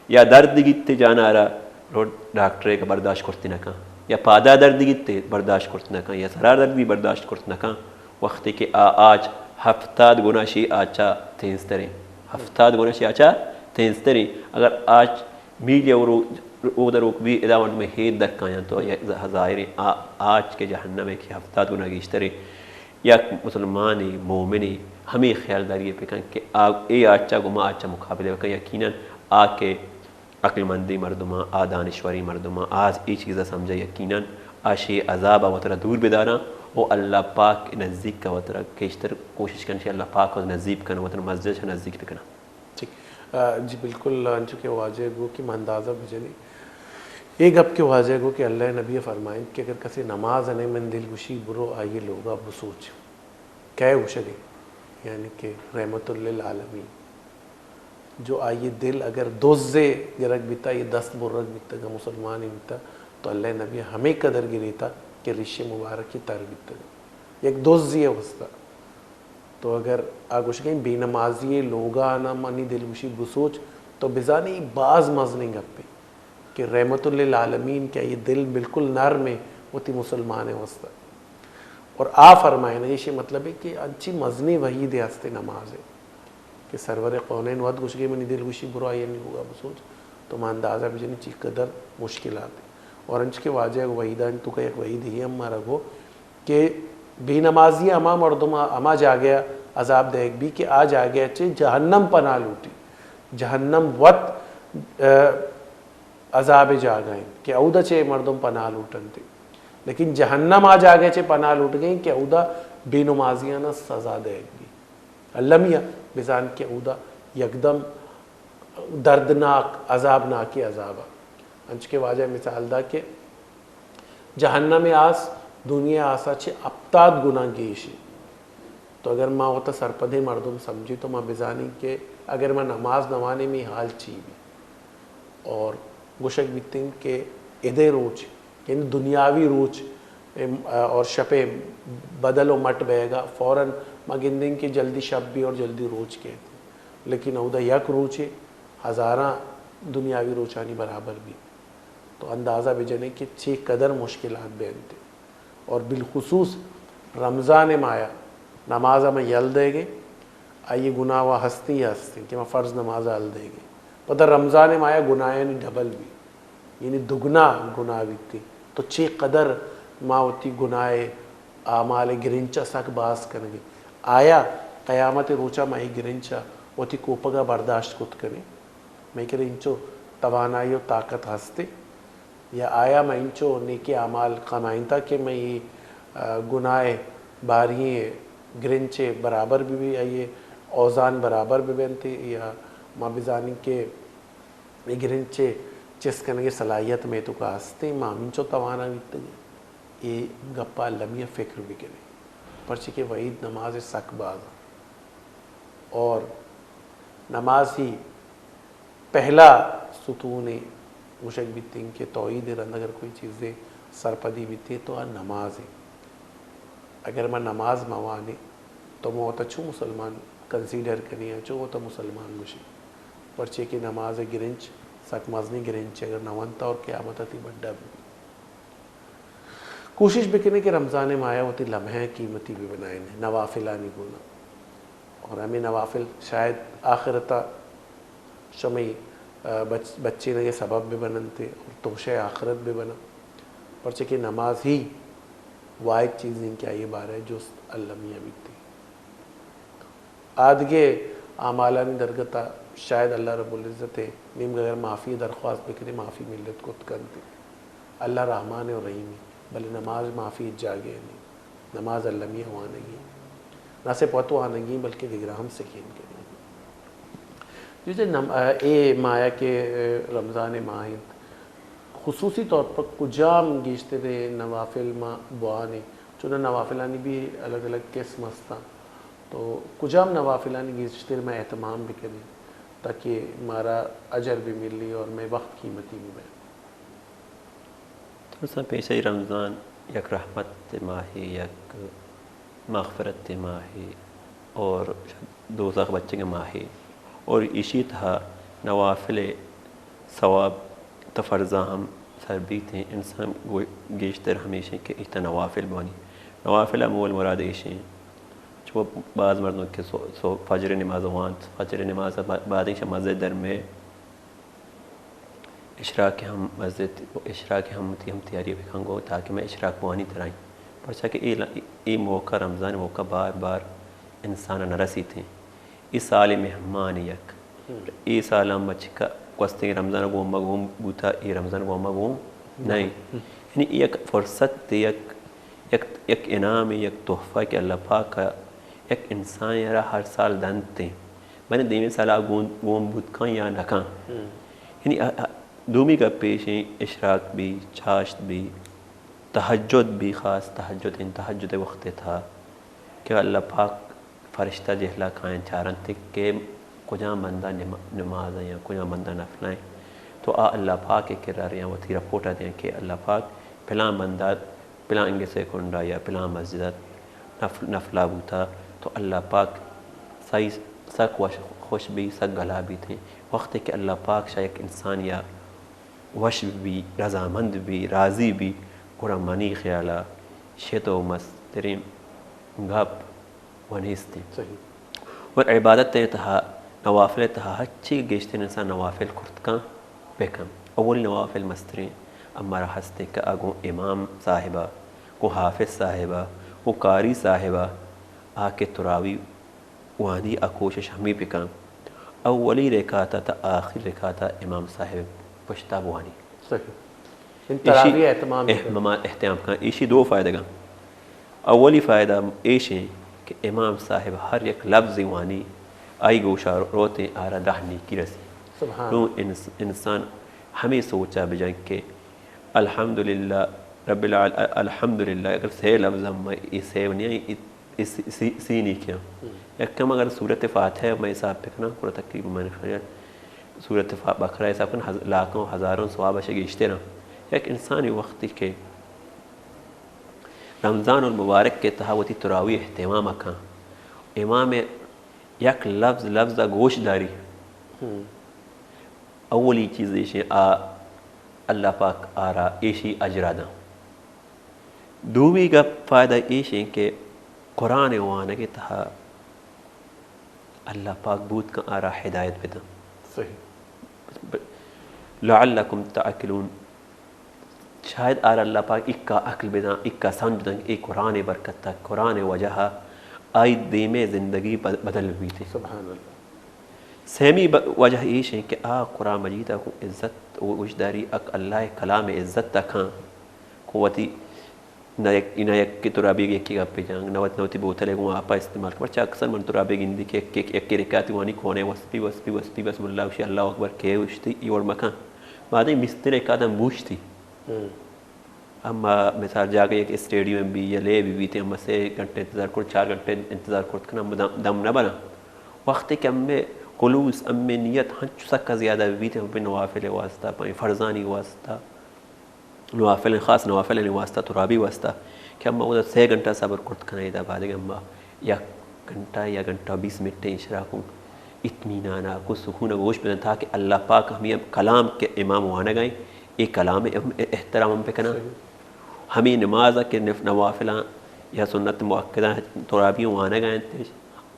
یا درد گیتے جانا رہا روڈ ڈاکٹرے کا برداشت کرتے نہ کان یا پادا درد گیتے برداشت کرتے نہ کان یا سرار درد بھی برداشت کرتے نہ کان وقتی کہ آج ہفتاد گنا شی آچا تینستریں ہفتاد گنا شی آچا تینستریں اگر آج میل یا او در بھی ادامت میں ہید دکھائیں تو ظاہر آج کے جہنم کی ہفتاد گنا گیشتریں یا مسلمانی مومنی ہمیں خیال داری پہ کہیں کہ اے آچا گما آچا مقابلے کہ یقیناً آ کے عقل مندی مردمہ آ دانشوری مردمہ آج ای چیزیں سمجھے یقیناً آشی عذاب وطرہ دور بدانا وہ اللہ پاک نزدیک کا وطرہ کیشتر کوشش کرنے اللہ پاک کو نزدیک کرنا وطرہ مسجد سے نزدیک پہ کرنا ٹھیک جی بالکل انچو کے واجہ گو کہ مندازہ بجلی ایک اب کے واجہ گو کہ اللہ نبی فرمائیں کہ اگر کسی نماز انے من دل گوشی برو آئیے لوگا بسوچ کہے گوشگی یعنی کہ رحمت للعالمین جو آئیے دل اگر دوزے گرک بیتا یہ دست برک بیتا گا مسلمان ہی بیتا تو اللہ نبی ہمیں قدر گریتا کہ رشی مبارک کی تر بیتا گا ایک دوزی ہے وسطہ تو اگر آگوش کہیں بے نمازی لوگا آنا منی دل گوشی بسوچ تو بزانی بعض مزنیں گپ پہ کہ رحمت للعالمین کیا یہ دل بالکل نرم ہے وہ تی مسلمان ہے وسطہ اور فرمائے نا یہ مطلب ہے کہ اچھی مزنی وحید ہستے نماز ہے کہ سرور قونین وقت گوش گئے منی دل گوشی برو آئی نہیں ہوگا بسوچ تو میں اندازہ بھی جنی چیز قدر مشکلات ہے اور انچ کے واجہ وحیدہ تو کا ایک وحید ہی ہمارا گو کہ بے نمازی اما مردم اما جا گیا عذاب دیکھ بھی کہ آ جا گیا چے جہنم پناہ لوٹی جہنم وقت عذاب جا گئیں کہ اودہ چے مردم پناہ لوٹن تھے لیکن جہنم آ جا گئے چے پناہ لوٹ گئیں کہ اودہ بے نمازیاں سزا دیکھ بھی اللہ میاں بزان کے اودہ یکدم دردناک عذابناکی عذابہ انچ کے واجہ مثال دا کہ جہنم آس دنیا آسا چھے ابتاد گناہ گیشی تو اگر ماں ہوتا سرپدے مردم سمجھی تو ماں بزانی کہ اگر میں نماز نوانے میں حال چی بھی اور گوشک بیتیں کہ ادھے روچ یعنی دنیاوی روچ اور شپے بدل و مٹ بے گا فوراً ماں گندیں کہ جلدی شب بھی اور جلدی روچ کہتے لیکن اودہ یک روچے ہزاراں دنیاوی روچانی برابر بھی تو اندازہ بجنے کہ چھ قدر مشکلات بینتے اور بالخصوص رمضان مایا نماز میں یل دے گے آئیے گناہ و ہستی ہستی کہ میں فرض نماز ال دے گے پتہ رمضان مایا گناہ یعنی ڈبل بھی یعنی دگنا گناہ بھی تو چھ قدر ماں ہوتی گناہ اعمال گرنچا سک باز کرنے آیا قیامت روچا مائی گرنچا ہوتی کوپگا برداشت کت کرے میں کہ انچو توانائی و طاقت ہستے یا آیا میں انچو نیکی اعمال قمائن تھا کہ میں یہ گناہ بارییں گرنچے برابر بھی آئیے اوزان برابر بھی بنتے یا ماں بزانی کے گرنچے چس کرنے کی صلاحیت میں تو کا ہستے ماں انچو توانا بیتے گئے یہ گپا لمحہ فکر بھی کرے پرچہ کہ وعید نماز سک باز اور نماز ہی پہلا ستون مشک بیتی کہ توحید رند اگر کوئی چیزیں سرپدی بیتی تو نماز ہے اگر میں نماز موانے تو میں ہوتا چھو مسلمان کنسیڈر کرنی ہے چھو ہوتا مسلمان مشی پرچے کہ نماز گرنچ سک مزنی گرنچ اگر نوانتا اور قیامت تھی بڑا بھی کوشش بکنے کہ رمضان مایا ہوتی لمحے قیمتی بھی بنائیں نوافلہ نہیں بولنا اور ہمیں نوافل شاید آخرتا شمعی بچے نے یہ سبب بھی بننتے اور توشہ آخرت بھی بنا پرچہ کہ نماز ہی واحد چیز نہیں کیا یہ بار ہے جو اللہ میاں بیتی آدھگے اعمالانی درگتا شاید اللہ رب العزت نیم اگر معافی درخواست بکنے معافی ملت کو اتکنتے اللہ رحمان اور رحیمی بلے نماز معافی جاگے نہیں نماز اللہ میاں وانگی نہ سے پوتو آنگی بلکہ دیگر ہم سکین کے جیسے اے مایا کے رمضان ماہند خصوصی طور پر کجام گیشتے دے نوافل ماں بوانے چونہ نوافلانی بھی الگ الگ قسم ہستا تو کجام نوافلانی گیشتے میں اہتمام بھی کریں تاکہ ہمارا اجر بھی ملی اور میں وقت قیمتی بھی میں تو سا پیشہ رمضان یک رحمت ماہی یک مغفرت ماہی اور دوزخ بچے کے ماہی اور اسی تھا نوافل ثواب تفرضہ ہم سربیت ہیں انسان گیشتر ہمیشہ کہ اتنا نوافل بانی نوافل مول مراد ایشیں جو بعض مردوں کے فجر نماز وانت فجر نماز بعد ایشہ مسجد در میں اشراق ہم مسجد اشراق ہم تیاری بکھنگو تاکہ میں اشراق بوانی ترائیں پرچہ کہ ای موقع رمضان موقع بار بار انسان نرسی تھے اس سال مہمان یک ای سال ہم بچکا قسطیں رمضان گوم بگوم بوتا ای رمضان گوم بگوم نہیں یعنی ایک فرصت یک انعام یک تحفہ کہ اللہ پاک کا یک انسان یرا ہر سال دنتے میں نے دیمیں سالہ گوم بودکان یا نکان یعنی دومی کا پیشیں اشراق بھی چاشت بھی تہجد بھی خاص تہجد وقت تھا کہ اللہ پاک فرشتہ جہلا کھائیں چارن تھے کہ کجا بندہ نماز ہیں یا کجا بندہ نفلائیں تو اللہ پاک کے رہے ہیں وہ تھی رپورٹا دیں کہ اللہ پاک پلان بندہ پلان انگے سے کنڈا یا پلان مسجد نفلہ بوتا تو اللہ پاک صحیح سک خوش بھی سک گلا بھی تھے وقت کہ اللہ پاک شاید انسان یا وش بھی رضامند بھی راضی بھی گورا منی خیالہ شیط و مسترین گپ ونیستی اور عبادت تہا نوافل تہا ہچی گیشتے انسان نوافل کرتکاں بیکم اول نوافل مسترین امارا ہستے کا اگو امام صاحبہ کو حافظ صاحبہ کو قاری صاحبہ آکے تراوی وانی اکوشش ہمیں بکم اولی رکاتا تا آخر رکاتا امام صاحب پشتا بوانی صحیح تراوی اہتمام کا ایشی دو فائدہ گا اولی فائدہ ایشی کہ امام صاحب ہر یک لفظ وانی آئی گوشا روتے آرہ دہنی کی رسی سبحان تو انسان ہمیں سوچا بجائے کہ الحمدللہ رب الحمدللہ اگر سے لفظ ہم اسے سی نہیں کیا ایک کم اگر صورت فاتحہ میں حساب پہ کنا پورا تقریبا میں نے صورت بقرہ حساب کنا لاکھوں ہزاروں ثواب شگیشتے رہا ایک انسانی وقت کے رمضان المبارک کے تحاوتی تراویح اہتمام کھاں امام یک لفظ گوش داری اولی چیز ایشی اللہ پاک آرا ایشی اجرادہ دومی کا فائدہ ایشی کہ قرآن وانا کے تحا اللہ پاک بود کا آرا ہدایت بدا صحیح لعلکم تعقلون شاید آرا اللہ پاک اکا عقل بدا اکا سمجھ دن ایک قرآن برکت تک قرآن وجہ آئی دیم زندگی بدل ہوئی تھی سبحان اللہ سیمی وجہ ایش ہے کہ قرآن مجید کو عزت و وجداری اک اللہ کلام عزت تکاں قوتی نہ یک کی ترابی ایک کی گپ پہ جانگ نوتی بوتلے کو آپا استعمال کر بچہ اکثر من ترابی گندی کہ ایک کی رکاتی وانی کھونے وسپی بسم اللہ وشی اللہ اکبر کہ وشتی یہ مکان بعد مستر ایک آدم بوش تھی اما مثال جا کے ایک اسٹیڈیم بھی یا لے بھی تھے اما سے گھنٹے انتظار کرد 4 گھنٹے انتظار کرد کنا دم نہ بنا وقت کہ ہمیں خلوص ام نیت ہنچ سکا زیادہ بھی تھے ہم نوافل واسطہ پائیں فرزانی واسطہ نوافل خاص نوافل واسطہ ترابی واسطہ کہ ہم ادھر 6 گھنٹہ صبر کرد کنا ایدہ بعد کہ ہم یا گھنٹہ 20 منٹ اشراکوں اطمینانا کو سکون گوش بدن تھا کہ اللہ پاک ہمیں کلام کے امام وانا گئیں ایک کلام احترام ہم پہ کنا ہمیں نماز کے نوافلہ یا سنت مؤکدہ ترابیوں وانا گئیں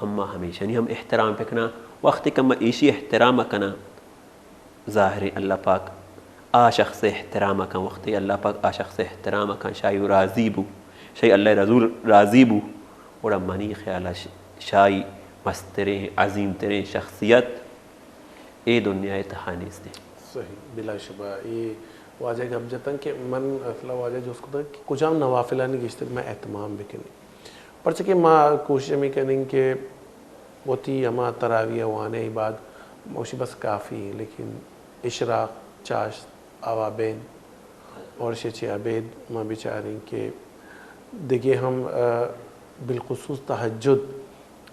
اما ہمیشہ نہیں ہم احترام پہ کنا وقت کم ایشی احترام کنا ظاہر اللہ پاک شخص احترام کن وقت اللہ پاک شخص احترام کن شاہی راضی بو شاہی اللہ رضول راضی بو اور منی خیال شاہی مستریں عظیم ترین شخصیت اے دنیا تحانیس دے صحیح بلا شبہ یہ واجہ گب جتن کہ من اصلا واجہ جو اس کو تھا کہ کچھ ہم نوافلہ نہیں گشتے میں اہتمام بھی کریں پرچہ کہ ماں کوشش میں کریں کہ وہ تھی ہما تراویہ وانے بعد موشی بس کافی لیکن اشراق چاشت آوابین اور شچی عبید ماں بیچاریں کہ دیکھیں ہم بالخصوص تہجد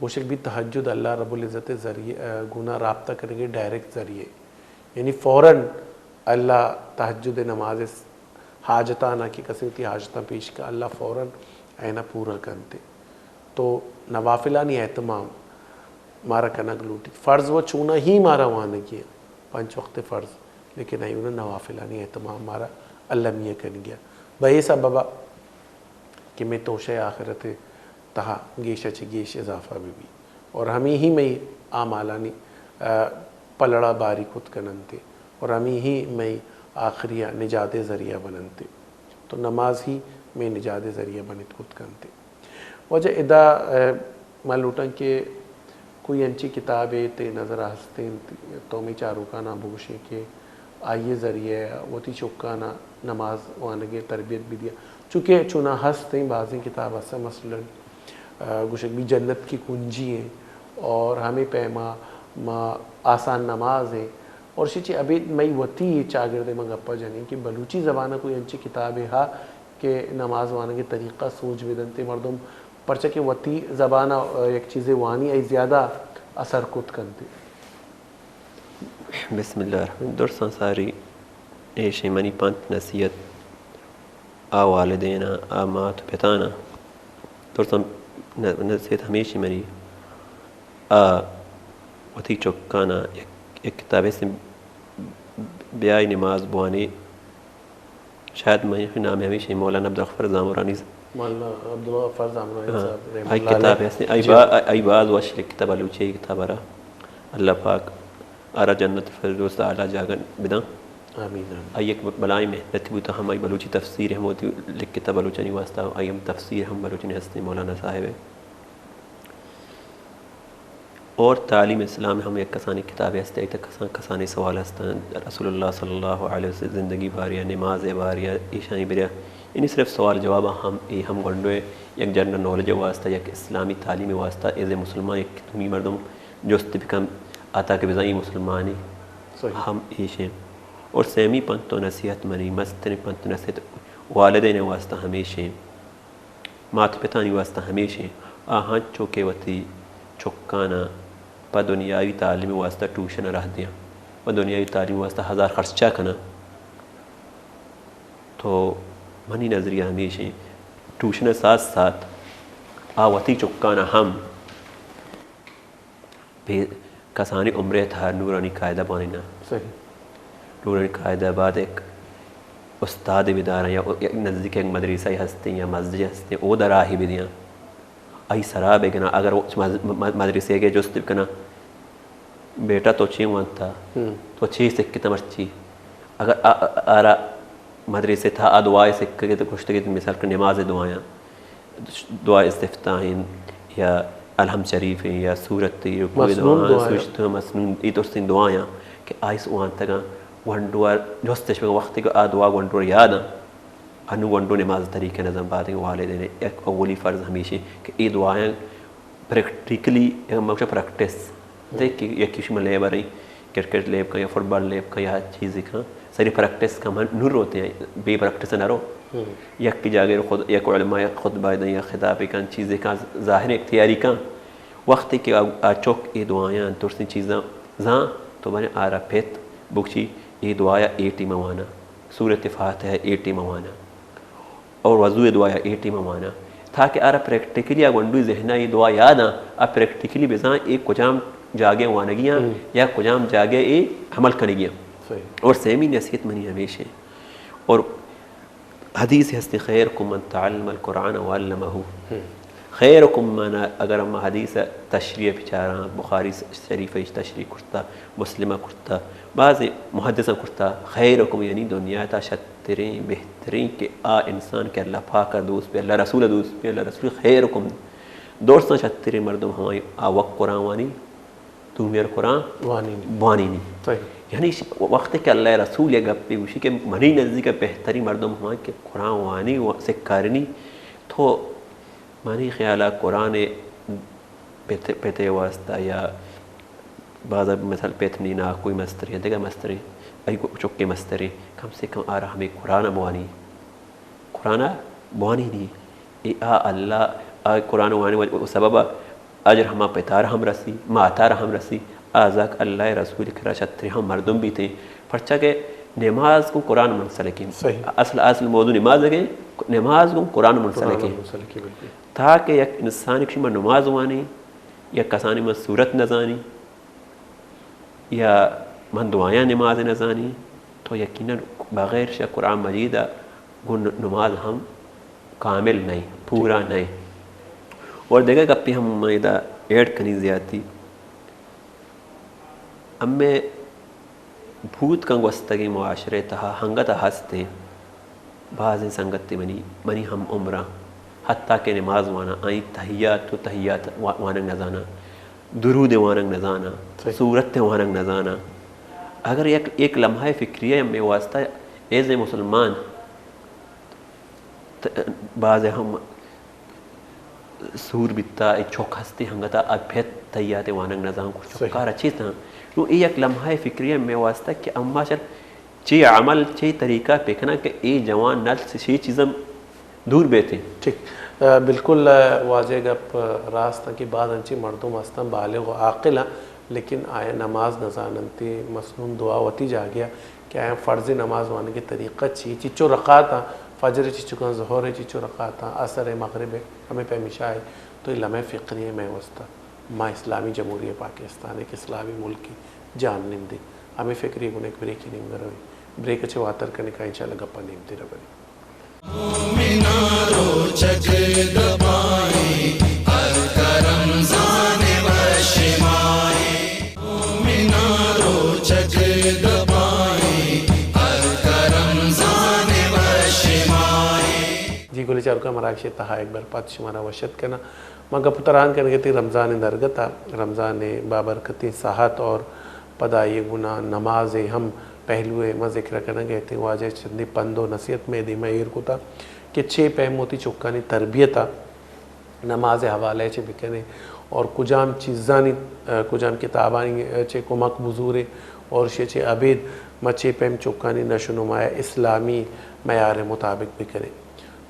گوشک بھی تہجد اللہ رب العزت ذریعے گناہ رابطہ کریں گے ڈائریکٹ ذریعے یعنی فوراً اللہ تہجد نماز حاجتانہ کی قسم تھی حاجتہ پیش کا اللہ فوراً اینا پورا کرتے تو نوافلانی اہتمام مارا کنک لوٹی فرض وہ چونا ہی مارا وانا کیا 5 وقت فرض لیکن ایونا نوافلانی اہتمام مارا اللہ میاں کن گیا بھئی سببا کہ میں توشہ آخرت تہا گیشہ چھ گیش اضافہ بھی اور ہمیں ہی میں آمالانی پلڑا باری خود کننتے اور ہمیں ہی میں آخریہ نجات ذریعہ بننتے تو نماز ہی میں نجات ذریعہ بنت خود کنتے وجہ ادا معلوٹاں کہ کوئی انچی کتابیں تے نظر ہستیں تو میں چاروکانا بوشے کہ آئیے ذریعہ وہ تی چکانا نماز وانگے تربیت بھی دیا چونکہ چنا ہستیں بعضیں کتاب ہستا مثلا گوشک بھی جنت کی کنجی ہیں اور ہمیں پیما آسان نماز ہیں اور شیچی ابھی میں وطی چاگردے منگپا جنیں کہ بلوچی زبانہ کوئی انچی کتابیں ہاں کہ نماز وانگے طریقہ سوچ بدنتے مردم پرچہ کہ وطی زبانہ ایک چیزیں وانی ای زیادہ اثر کت کرتے بسم اللہ الرحمن درسان ساری ایشی منی پانت نصیحت والدینا مات پتانا درسان نصیحت ہمیشی منی وطی چکانا ایک کتابیں سے بیائی نماز بوانی شاید میں نام ہمیشی مولانا عبدالغفر زامرانی مولانا عبدالغفر زامرانی صاحب رحمہ آئی کتاب ہے آئی بعض واشل کتاب علوچی کتاب آرہ اللہ پاک آرہ جنت فردوس اعلیٰ جاگن بداں آمین آئی ایک بلائی محنت بھی تو ہم آئی بلوچی تفسیر ہم ہوتی لکھتا بلوچانی واسطہ آئی ہم تفسیر ہم بلوچی ہستے مولانا صاحب ہے اور تعلیم اسلام ہم ایک کسانی کتابیں ہستے ایک کسانی سوال ہستان رسول اللہ صلی اللہ علیہ وسلم زندگی باریا نماز باریا ایشانی بریا انہی صرف سوال جواب ہم گنڈوئے یک جنرل نالج واسطہ یک اسلامی تعلیمی واسطہ ایز مسلمان ایک تمی مردم جوست بکم آتا کہ بزائی مسلمانی ہم ایشیں اور سیمی پنتو نصیحت منی مستن پنتو نصیحت والدین واسطہ ہمیشیں مات پتانی واسطہ ہمیشیں آہاں چوکے وتی چکانا پا دنیاوی تعلیم واسطہ ٹیوشن رہ دیا پا دنیاوی تعلیم واسطہ 1000 خرچہ کنا تو منی نظریہ ہمیشیں ٹیوشن ساتھ ساتھ آوتی چکانا ہم کسانی عمرے تھا نورانی قاعدہ بانینا نورانی قاعدہ بعد ایک استاد بدارا یا نزدیک ایک مدرسہ ہستے یا مسجد ہستے او دراہی بدیاں آئی سراب ہے کنا اگر مدرسے کے جست کنا بیٹا تو چی وانتا تو چی سکتا مرچی اگر آرا مدرسے تھا دعائے سکتے تو کشتے کی مثال کہ نماز دعائیں دعا استفتاحین یا الحمد شریف یا سورت رکوع دعائیں سجدہ مسنون ای ترسین دعائیں کہ آئیس وانتا گا ونڈوار جوستش میں وقتی کو دعا ونڈوار یادا انو ونڈو نماز طریقے نظم باتیں والدین ایک اولی فرض ہمیشہ کہ ای دعائیں پریکٹیکلی مقصد پریکٹس دیکھ کہ یک کسی میں لیبر ہیں کرکٹ لیب کا یا فٹ بال لیب کا یا چیزیں کا ساری پریکٹس کا نور ہوتے ہیں بے پریکٹس نہ رہو یک کی جاگے خود یک علماء خطبہ دیں یا خطابی کا چیزیں کا ظاہر اختیاری کا وقتی کہ چوک ای دعائیں ترسی چیزاں زاں تو بنے آرہ پیت بکچی ای دعایا 80 موانا سورت فاتحہ 80 موانا اور وضو دعایا 80 موانا تاکہ آرہ پریکٹیکلی اگوندو ذہنہ ای دعا یادا اب پریکٹیکلی بزاں ایک کجام جاگے وانگیاں یا کجام جاگے ای عمل کنگیاں اور سیمی نصیحت منی ہمیشہ اور حدیث ہستی خیرکم من تعلم القرآن وعلمہ خیرکم من اگر ہم حدیث تشریح بچارا بخاری شریف تشریح کرتا مسلمہ کرتا بعض محدثہ کرتا خیرکم یعنی دنیا تا شترین بہترین کہ انسان کے اللہ پاک دوست پہ اللہ رسول دوست پہ اللہ رسول خیرکم دوستاں شترین مردم ہمائی وقت قرآن وانی تو میرا قرآن وانی نہیں یعنی وقت کہ اللہ رسول یا گپی اسی کہ منی نزدیک بہتری مردم ہمائی کہ قرآن وانی سکارنی تو مانی خیالہ قرآن پیتے واسطہ یا بعض مثال پیتنی نا کوئی مستری ہے دیگا مستری ای چکے مستری کم سے کم آ رہا ہمیں قرآن بوانی نہیں ای اللہ قرآن بوانی سبب اجر ہما پیتار ہم رسی ماتار ہم رسی آزاک اللہ رسول کرا شتری ہم مردم بھی تھے پرچہ کہ نماز کو قرآن منسلکین اصل موضوع نماز ہے نماز کو قرآن منسلکین تاکہ یک انسان کشی میں نماز وانی یا کسانی میں صورت نزانی یا من دعائیں نماز نزانی تو یقیناً بغیر شک قرآن مجید نماز ہم کامل نہیں پورا نہیں اور دیکھا کپی ہم مائدہ ایڈ کنی زیادتی ہمیں بھوت کنگ وستگی معاشرے تہا ہنگتا ہستے بعض سنگتی منی ہم عمرہ حتیٰ کہ نماز وانا آئیں تحیات واننگ نزانا درود واننگ نزانا صورت واننگ نزانا اگر ایک لمحہ فکریہ میں واسطہ ایز مسلمان بعض ہم سور بیتا چوک ہستے ہنگتا اب پھیت تحیات واننگ نزان کو چوکار اچھی تھا تو ایک لمحہ فکریہ میں واسطہ کہ اما چل چی عمل چی طریقہ پیکنا کہ ای جوان نل سے چی چیزیں دور بیتے ٹھیک بالکل واضح گپ راستہ کی بعد انچی مردم ہستن بالغ و عاقل لیکن آیا نماز نزاننتی مسنون دعا ہوتی جا گیا کہ آیا فرض نماز وانے کی طریقہ چیچو رکعتا فجر چیچو کا ظہر چیچو رکعتا عصر مغرب ہمیں پیمشہ آئے تو یہ لمحہ فکریہ میں واسطہ ماں اسلامی جمہوریہ پاکستان ایک اسلامی ملک کی جان نندی ہمیں فکری گنے ایک بریکی نیم گروی بریک اچھے واتر کرنے کا انشاءاللہ گپا نیم تیرہ بری مومنارو چج دبائیں ہر کرمزان وشمائیں مومنارو چج دبائیں ہر کرمزان وشمائیں جی گلی چارو کا مراکشی تہا ایک بار پات شمارا وشد کرنا مگا پتران کرنے گتی رمضان درگتا رمضان بابرکتی صحت اور پدائی گناہ نماز ہم پہلوئے میں ذکر کرنا گئے تھے واجہ چندی پند و نصیحت میں دی میں ایر کو تھا کہ 6 پہم ہوتی چکانی تربیتا نماز حوالے چھے بکنے اور کجام چیزانی کجام کتابانی چے کمک بزورے اور شے چے عبید مچے پیم چکانی نشو نمایہ اسلامی معیار مطابق بھی کرے.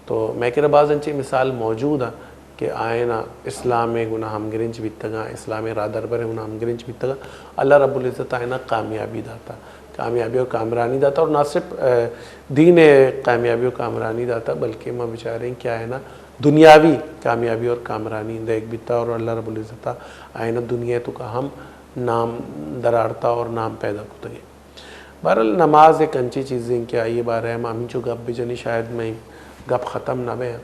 تو میں کہہ رہا بعض انچے مثال موجود ہے کہ آئینہ اسلام میں گناہ ہم گرنچ بیتگا اسلام را دربر گناہ ہم گرنچ بیتگا اللہ رب العزت آئینہ کامیابی داتا کامیابی اور کامرانی داتا اور نہ صرف دین کامیابی اور کامرانی داتا بلکہ میں بچاریں کیا ہے نا دنیاوی کامیابی اور کامرانی دیکھ بیتا اور اللہ رب العزت آئینہ دنیا تو کا ہم نام درارتا اور نام پیدا کرتا گئے. بہرحال نماز ایک انچی چیزیں کیا یہ بارے ہم ہمیں جو گپ بھی جنی شاید میں گپ ختم نہ بے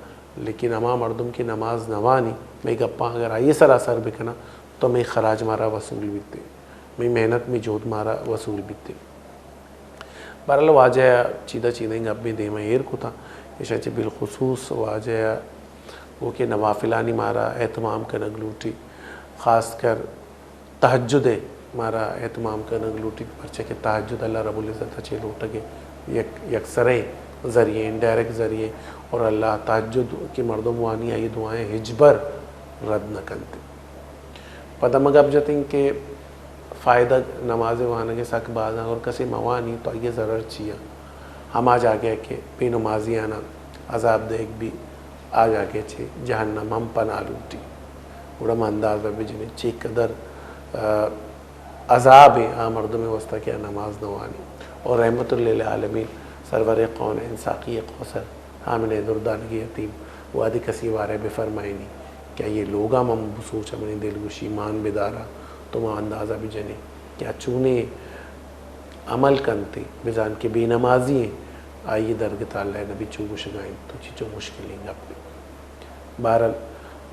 لیکن اما مردم کی نماز نوانی میں گپاں اگر آئیے سراسر بکنا تو میں خراج مارا وصول بیتے میں محنت میں جہد مارا وصول بیتے. بہرحال واجہ چیدہ چیدیں گپ بھی دے میں ایر کو تھا اشاچہ بالخصوص واجہ وہ کہ نوافلانی مارا اہتمام کنگ لوٹی خاص کر تہجد مارا اہتمام کنگ لوٹی پرچہ کہ تہجد اللہ رب العزت اچھے لوٹگے یکسریں ذریعے انڈائریکٹ ذریعے اور اللہ تہجد کی مردم وانی آئی دعائیں ہجبر رد نہ کنتے. پتہ مگب جتیں کہ فائدہ نماز وانگے ساک بازاں اور کسی موانی تو یہ ضرر چیا ہم آ جا گئے کہ بے نمازی آنا عذاب دیکھ بھی آ جا گئے چھے جہنم ہم پناہ لوٹی بڑا انداز بھی جنہیں چیک قدر عذاب ہیں مردم وسطہ کیا نماز نوانی. اور رحمت للعالمین سرور قون انساقی قوسر حامل دردانگی یتیم وادی کسی وارے بے فرمائنی کیا یہ لوگا مم بسوچ اپنے دل گوشی مان بدارا تو ماں اندازہ بھی جنے کیا چونے عمل کنتے بزان کے بے نمازی ہیں آئیے درگت اللہ نبی چو گوشگائیں تو چیچو مشکلیں گا اپنے. بہرحال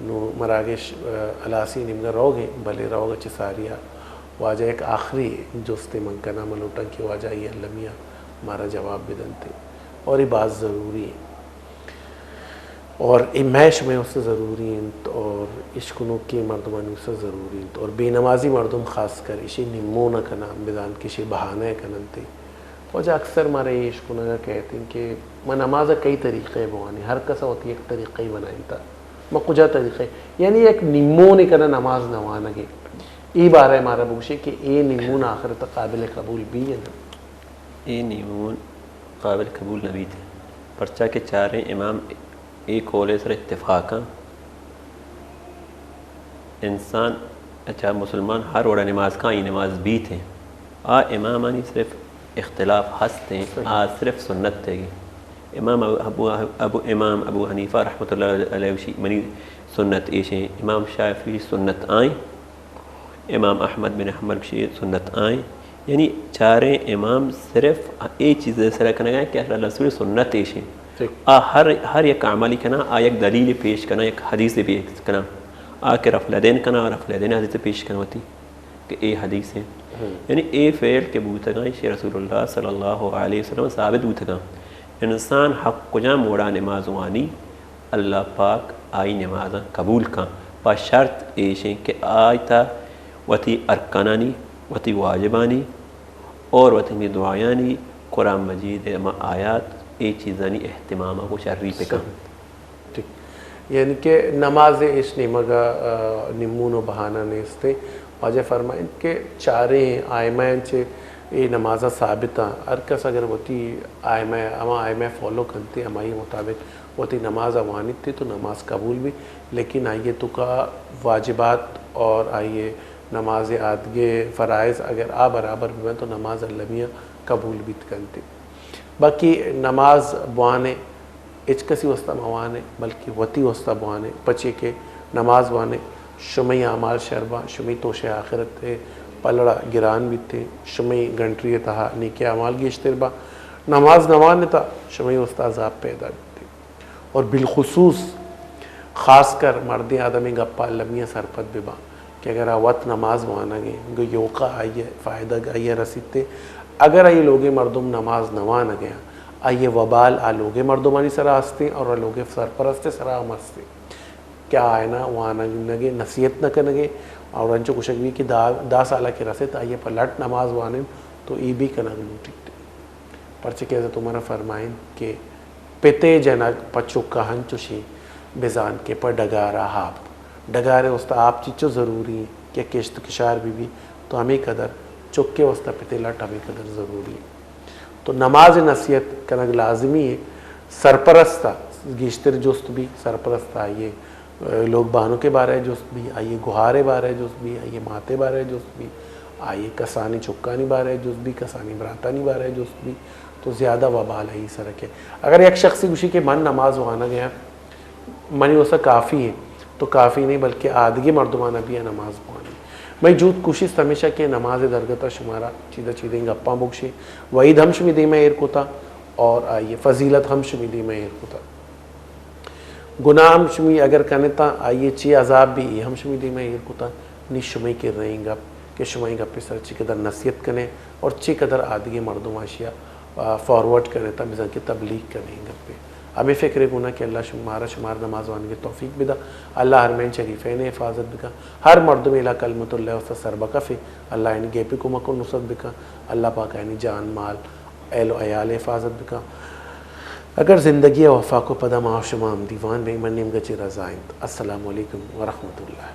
نو مراگش علاسی نمگا روگ ہیں بھلے روگ اچھے ساریا واجہ ایک آخری جوستے منکنا ملوٹا کی واجہ یہ اللہ میاں ہمارا جواب بدنتے اور یہ بات ضروری ہے اور امیش میں اس سے ضروری ہیں اور عشقنوں کی مردمانی اس سے ضروری ہیں اور بے نمازی مردم خاص کر اسی نمونہ کا نام بدان کسی بہانے کننتے وجہ اکثر ہمارے یہ عشقنوں کا کہتے ہیں کہ میں نماز کئی طریقے بوانی ہر کسا ہوتی ایک طریقہ ہی بنائیں تھا میں کجا طریقے یعنی ایک نمونہ کنا نماز نوانگے ای بارے ہمارا بوشے کہ اے نمون آخر تک قابل قبول بھی ہے نا اے نمون قابل قبول نبی تھے پرچہ کے چاریں امام ایک قول سر اتفاقاں انسان اچھا مسلمان ہر وڑا نماز کا ہی نماز بھی تھے امامانی صرف اختلاف ہستے ہیں صرف سنت تھے گی امام ابو حنیفہ رحمۃ اللہ علیہ منی سنت ایشیں امام شافعی سنت آئیں امام احمد بن حنبل کی سنت آئیں یعنی چاریں امام صرف ایک چیز سر کرنا گیا کہ اللہ رسول سنت ایشیں ہر یک عملی کنا ایک دلیل پیش کنا ایک حدیث پیش کنا کے رفع الیدین کنا اور رفع الیدین حدیث پیش کنا ہوتی کہ اے حدیث ہیں یعنی اے فعل کے بوتگاں شی رسول اللہ صلی اللہ علیہ وسلم ثابت بوتگاں انسان حق کجا موڑا نماز وانی اللہ پاک آئی نمازاں قبول کاں پا شرط ایشیں کہ آئیتا وتی ارکانانی وتی واجبانی اور وتی دعایانی قرآن مجید اما آیات اے چیزانی اہتمامہ کو شرری پہ کام ٹھیک یعنی کہ نماز اس نمگا نمون و بہانہ نیستے واجہ فرمائیں کہ چاریں آئمین چھے اے نمازہ ثابتہ ہر کس اگر وتی آئمہ فالو کرتے ہماری مطابق وتی نماز اوانت تھی تو نماز قبول بھی لیکن آئیے تو کا واجبات اور آئیے نماز آدگے فرائض اگر برابر بھی تو نماز المیہ قبول بھی کرتے. باقی نماز بوانے اچ کسی وسطہ موانے بلکہ وتی وسطہ بوانے پچے کے نماز بوانے شمی اعمال شربہ شمی توش آخرت پلڑا گران بھی تھے شمی گھنٹری تہا نیکی اعمال کی اشتربہ نماز نوانے تھا شمی وسطہ عذاب پیدا بھی تھے اور بالخصوص خاص کر مردی آدمی گپا لمیہ سرپت ببا کہ اگر آوات نماز بوانا گے گو یوقع آئیے فائدہ آئیے رسیدتے اگر آئیے لوگے مردم نماز نوانا گیا آئیے وبال لوگے مردمانی سرا ہستے اور لوگے سرپرستے سرا ہمستے کیا آئے نا وانا گے نصیحت نہ کنگے اور انچو کشک بھی کہ 10 سالہ کے رسے آئیے پلٹ نماز وانے تو ای بھی کنگ لوٹی پرچے کیسے تمہارا فرمائیں کہ پتے جنگ پچو کہن چوشی بزان کے پر ڈگارا ہاپ ڈگارے وسط آپ چیچو ضروری ہے کہ کشت کشار بھی تو ہمیں قدر چکے وسط پتے لٹ ہمیں قدر ضروری ہے. تو نماز نصیحت کنگ لازمی ہے. سرپرستہ گیشتر جست بھی سرپرست آئیے لوگ بانوں کے بارے جست بھی آئیے گہارے بارے جست بھی آئیے ماتے بارے جست بھی آئیے کسانی چکانی بارے جست بھی کسانی براتانی بارے جست بھی تو زیادہ وبال ہے سرک ہے. اگر ایک شخصی گوشی کے من نماز وانا گیا منی اسا کافی ہے تو کافی نہیں بلکہ آدگی مردمانہ بھی ہے نماز وانی. میں جوت کوشش ہمیشہ کہ نماز درگتہ شمارا چیدہ چیدیں گپاں بکشی وعید ہم شمیدی میں ایر کوتا اور آئیے فضیلت ہم شمیدی میں ایر کوتا. گناہ ہم شمی اگر کنتا آئیے چی عذاب بھی ہم شمیدی میں ایر کوتا نی شمی کے رہیں گا کہ شمائی گا پہ سر چی قدر نصیحت کریں اور چی قدر آدگی مردم آشیا فارورڈ کریں تا بزن کی تبلیغ کریں گا پہ. ہمیں فکر گناہ کہ اللہ شمار نماز وان کے توفیق بدا اللہ حرمین شریفین حفاظت بکا ہر مردم الہ کلمت اللہ وسط سر بکفے اللہ یعنی گیپی کو مکو نصرت بکا اللہ پاک یعنی جان مال اہل و عیال حفاظت بکا. اگر زندگی وفا کو پدا معاف شمام دیوان میں منیم گچی رضائند. السلام علیکم ورحمۃ اللہ.